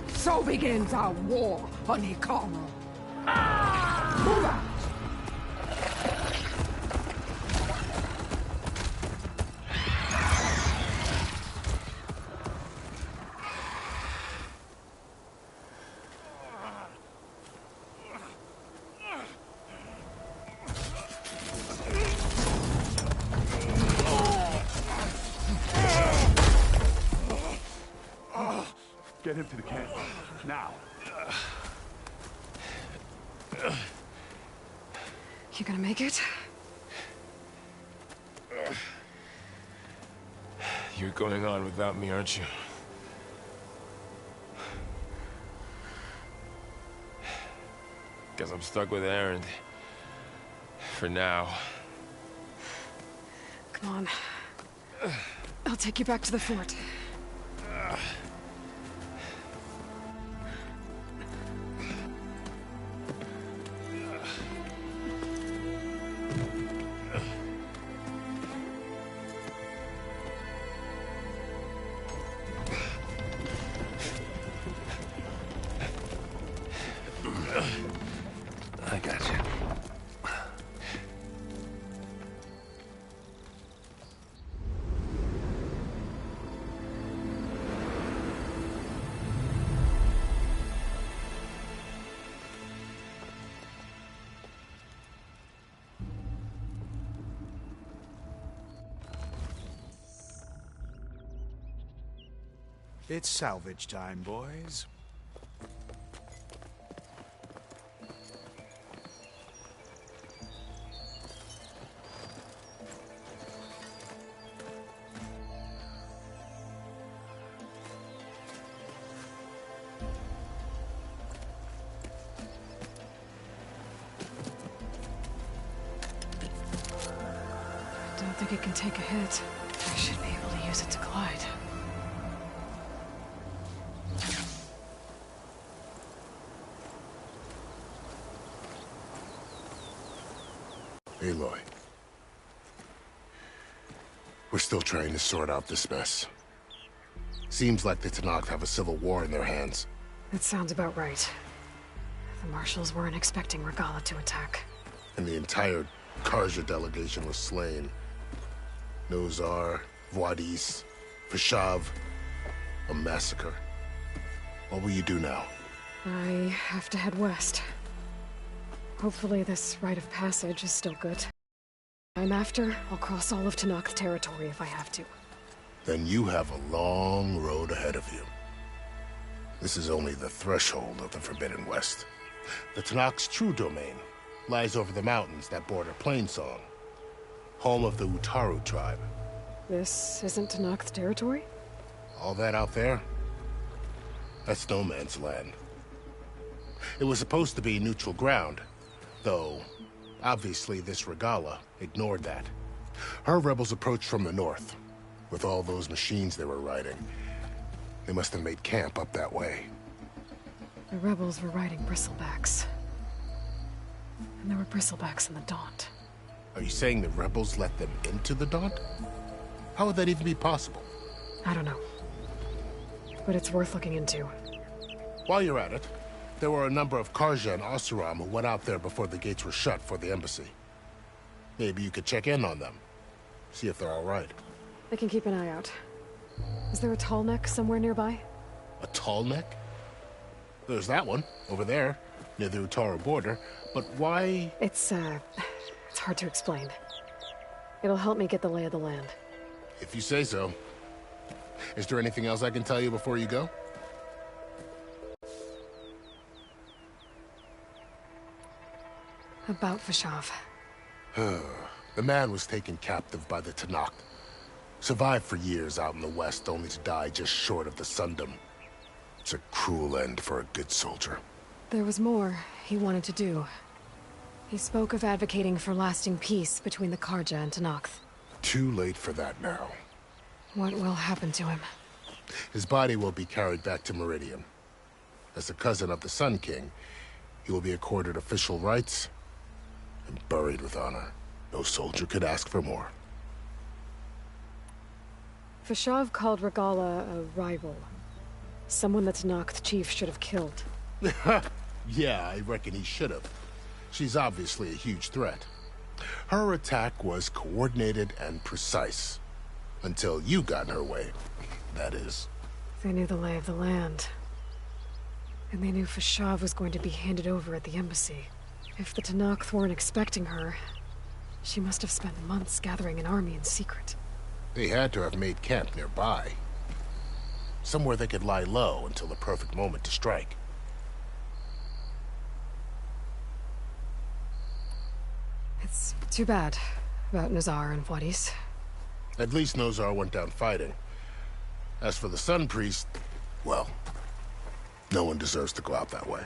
So begins our war on Hikaru. Move out! Get him to the camp. Now. You gonna make it? You're going on without me, aren't you? Guess I'm stuck with Erend. For now. Come on. I'll take you back to the fort. I got you. It's salvage time, boys. I don't think it can take a hit. I should be able to use it to glide. Aloy. We're still trying to sort out this mess. Seems like the Tenakth have a civil war in their hands. That sounds about right. The Marshals weren't expecting Regalla to attack. And the entire Karja delegation was slain. Nozar, Vuadis, Fashav. A massacre. What will you do now? I have to head west. Hopefully this rite of passage is still good. I'm after, I'll cross all of Tenakth territory if I have to. Then you have a long road ahead of you. This is only the threshold of the Forbidden West. The Tenakth's true domain lies over the mountains that border Plainsong, home of the Utaru tribe. This isn't Tenakth territory? All that out there? That's no man's land. It was supposed to be neutral ground, though obviously this Regalla ignored that. Her rebels approached from the north. With all those machines they were riding, they must have made camp up that way. The rebels were riding bristlebacks. And there were bristlebacks in the Daunt. Are you saying the rebels let them into the Daunt? How would that even be possible? I don't know. But it's worth looking into. While you're at it, there were a number of Karja and Oseram who went out there before the gates were shut for the embassy. Maybe you could check in on them. See if they're all right. I can keep an eye out. Is there a tall neck somewhere nearby? A tall neck? There's that one, over there, near the Utaru border. But why... It's hard to explain. It'll help me get the lay of the land. If you say so. Is there anything else I can tell you before you go? About Fashav. The man was taken captive by the Tenakth. Survived for years out in the west, only to die just short of the Sundom. It's a cruel end for a good soldier. There was more he wanted to do. He spoke of advocating for lasting peace between the Carja and Tenakth. Too late for that now. What will happen to him? His body will be carried back to Meridian. As a cousin of the Sun King, he will be accorded official rights and buried with honor. No soldier could ask for more. Fashav called Regalla a rival. Someone the Tenakth chief should have killed. Yeah, I reckon he should have. She's obviously a huge threat. Her attack was coordinated and precise. Until you got in her way, that is. They knew the lay of the land. And they knew Fashav was going to be handed over at the embassy. If the Tenakth weren't expecting her, she must have spent months gathering an army in secret. They had to have made camp nearby. Somewhere they could lie low until the perfect moment to strike. It's too bad about Nazar and Wadis. At least Nozar went down fighting. As for the Sun Priest, well, no one deserves to go out that way.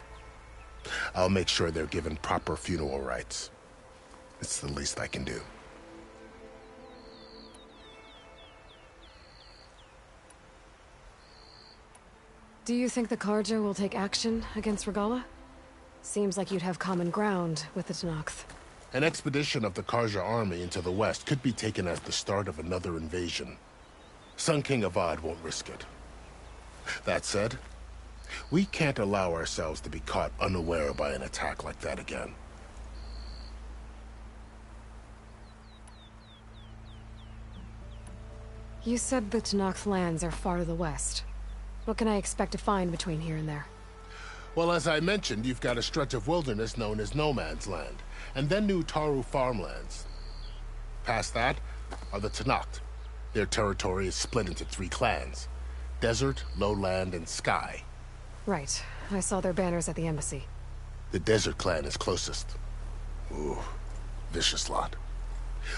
I'll make sure they're given proper funeral rites. It's the least I can do. Do you think the Carja will take action against Regalla? Seems like you'd have common ground with the Tenakth. An expedition of the Carja army into the west could be taken as the start of another invasion. Sun King Avad won't risk it. That said, we can't allow ourselves to be caught unaware by an attack like that again. You said the Tenakth lands are far to the west. What can I expect to find between here and there? Well, as I mentioned, you've got a stretch of wilderness known as No Man's Land, and then New Taru farmlands. Past that are the Tenakth. Their territory is split into 3 clans: Desert, Lowland, and Sky. Right. I saw their banners at the embassy. The Desert clan is closest. Ooh, vicious lot.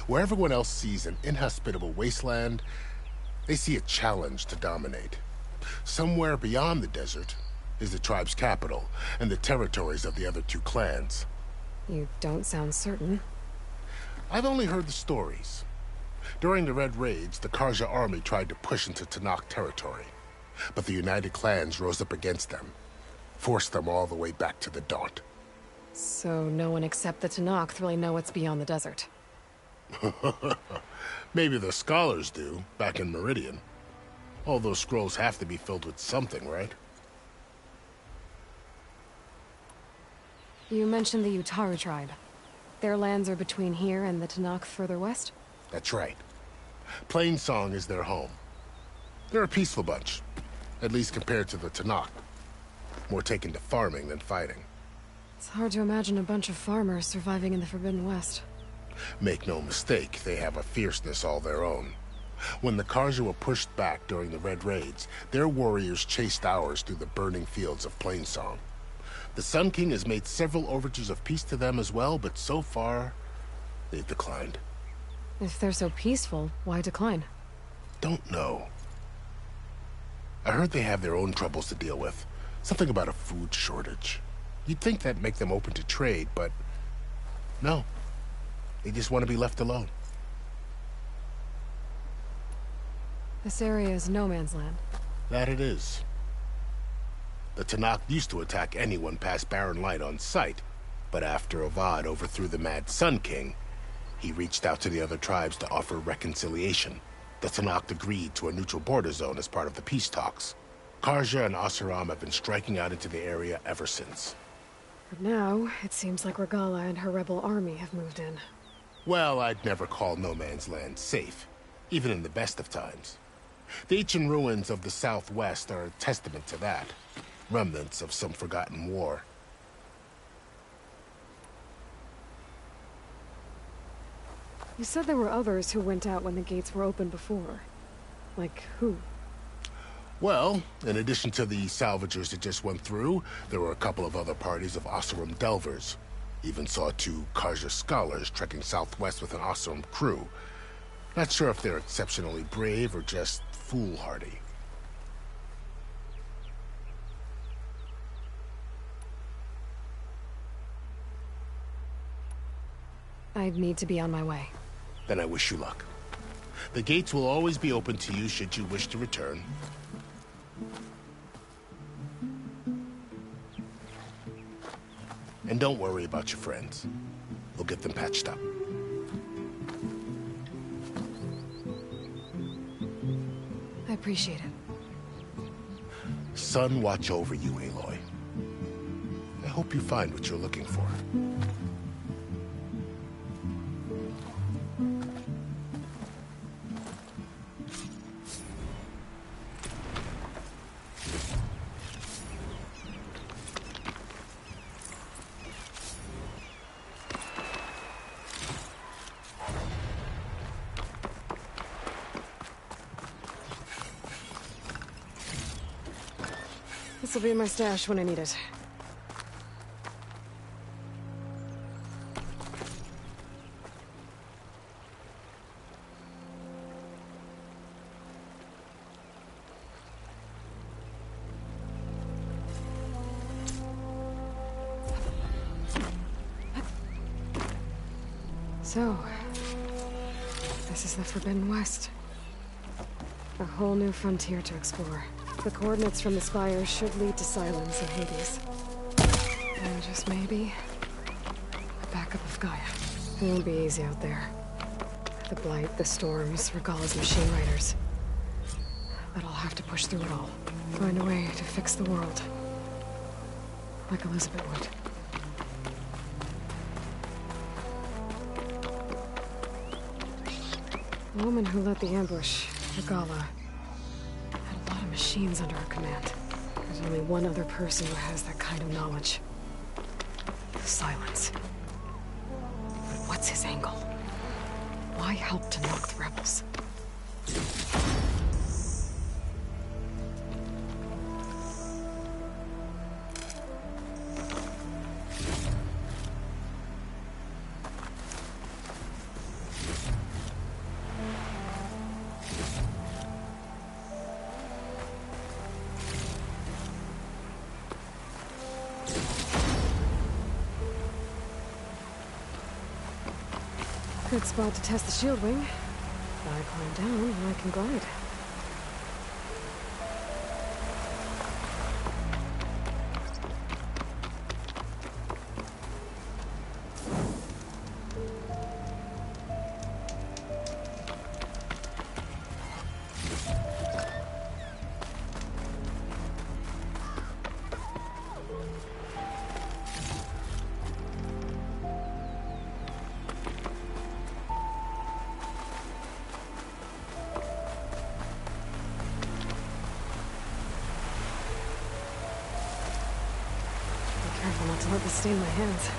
Where everyone else sees an inhospitable wasteland, they see a challenge to dominate. Somewhere beyond the desert is the tribe's capital and the territories of the other 2 clans. You don't sound certain. I've only heard the stories. During the Red Raids, the Carja army tried to push into Tenakth territory, but the United Clans rose up against them, forced them all the way back to the Daunt. So no one except the Tenakth really know what's beyond the desert. Maybe the scholars do, back in Meridian. All those scrolls have to be filled with something, right? You mentioned the Utaru tribe. Their lands are between here and the Tenakth further west? That's right. Plainsong is their home. They're a peaceful bunch, at least compared to the Tenakth. More taken to farming than fighting. It's hard to imagine a bunch of farmers surviving in the Forbidden West. Make no mistake, they have a fierceness all their own. When the Carja were pushed back during the Red Raids, their warriors chased ours through the burning fields of Plainsong. The Sun King has made several overtures of peace to them as well, but so far, they've declined. If they're so peaceful, why decline? Don't know. I heard they have their own troubles to deal with. Something about a food shortage. You'd think that'd make them open to trade, but no. They just want to be left alone. This area is no man's land. That it is. The Tenakth used to attack anyone past Barren Light on sight, but after Avad overthrew the Mad Sun King, he reached out to the other tribes to offer reconciliation. The Tenakth agreed to a neutral border zone as part of the peace talks. Carja and Oseram have been striking out into the area ever since. But now, it seems like Regalla and her rebel army have moved in. Well, I'd never call No Man's Land safe. even in the best of times. The ancient ruins of the Southwest are a testament to that. Remnants of some forgotten war. You said there were others who went out when the gates were open before. Like who? Well, in addition to the salvagers that just went through, there were a couple of other parties of Oseram delvers. Even saw 2 Carja scholars trekking southwest with an Oseram crew. Not sure if they're exceptionally brave or just foolhardy. I need to be on my way. Then I wish you luck. The gates will always be open to you should you wish to return. And don't worry about your friends. We'll get them patched up. I appreciate it. Sun watch over you, Aloy. I hope you find what you're looking for. This will be in my stash when I need it. So, this is the Forbidden West. A whole new frontier to explore. The coordinates from the spire should lead to Silence and Hades. And just maybe, a backup of Gaia. It won't be easy out there. The Blight, the Storms, Regalla's machine riders. But I'll have to push through it all. Find a way to fix the world. Like Elizabeth would. The woman who led the ambush, Regalla, machines under her command. There's only one other person who has that kind of knowledge. Silence. But what's his angle? Why help to knock the rebels? Good spot to test the shield wing. If I climb down, I can glide. Careful not to let this stain my hands.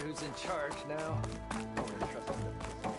who's in charge now. I wouldn't trust him to piss me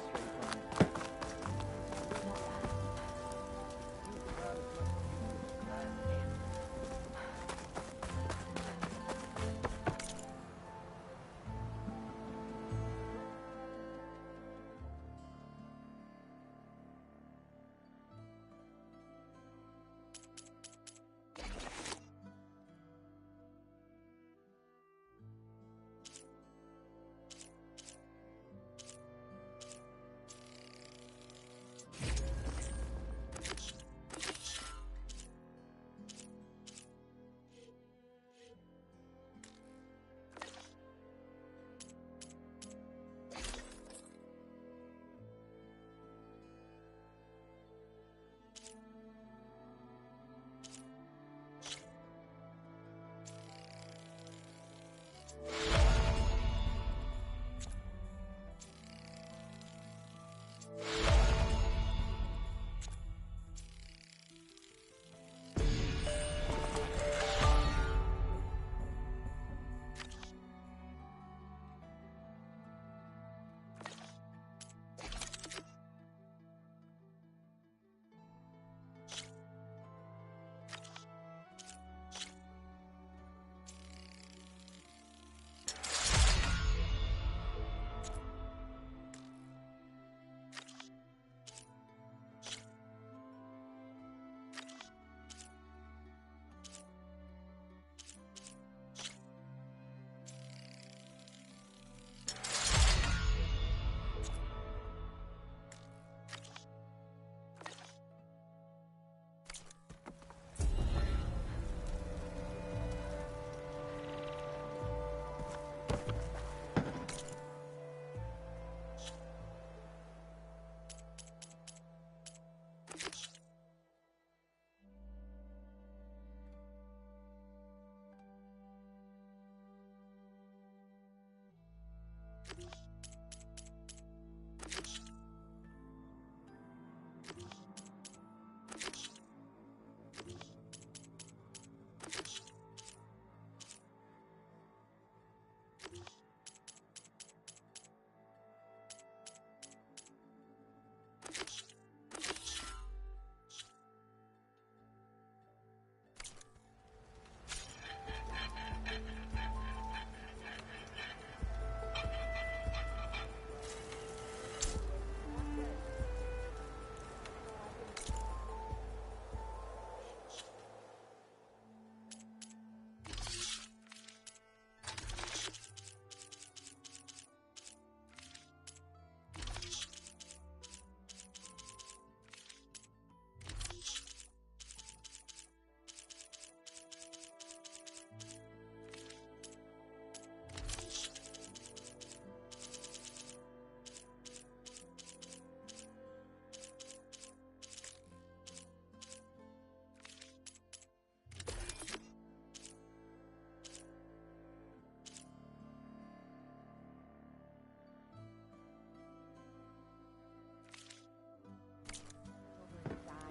straight line.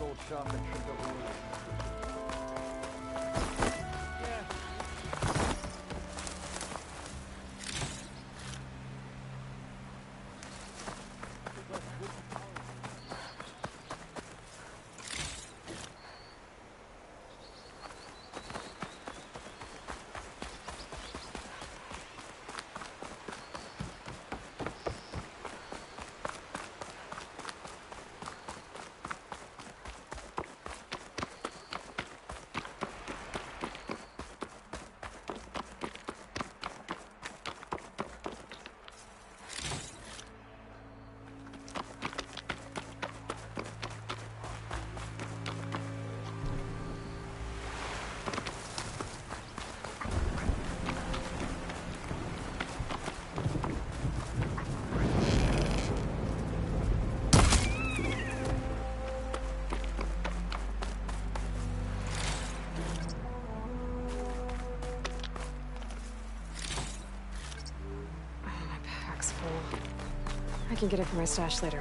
old shop and tripped over one. can get it from my stash later.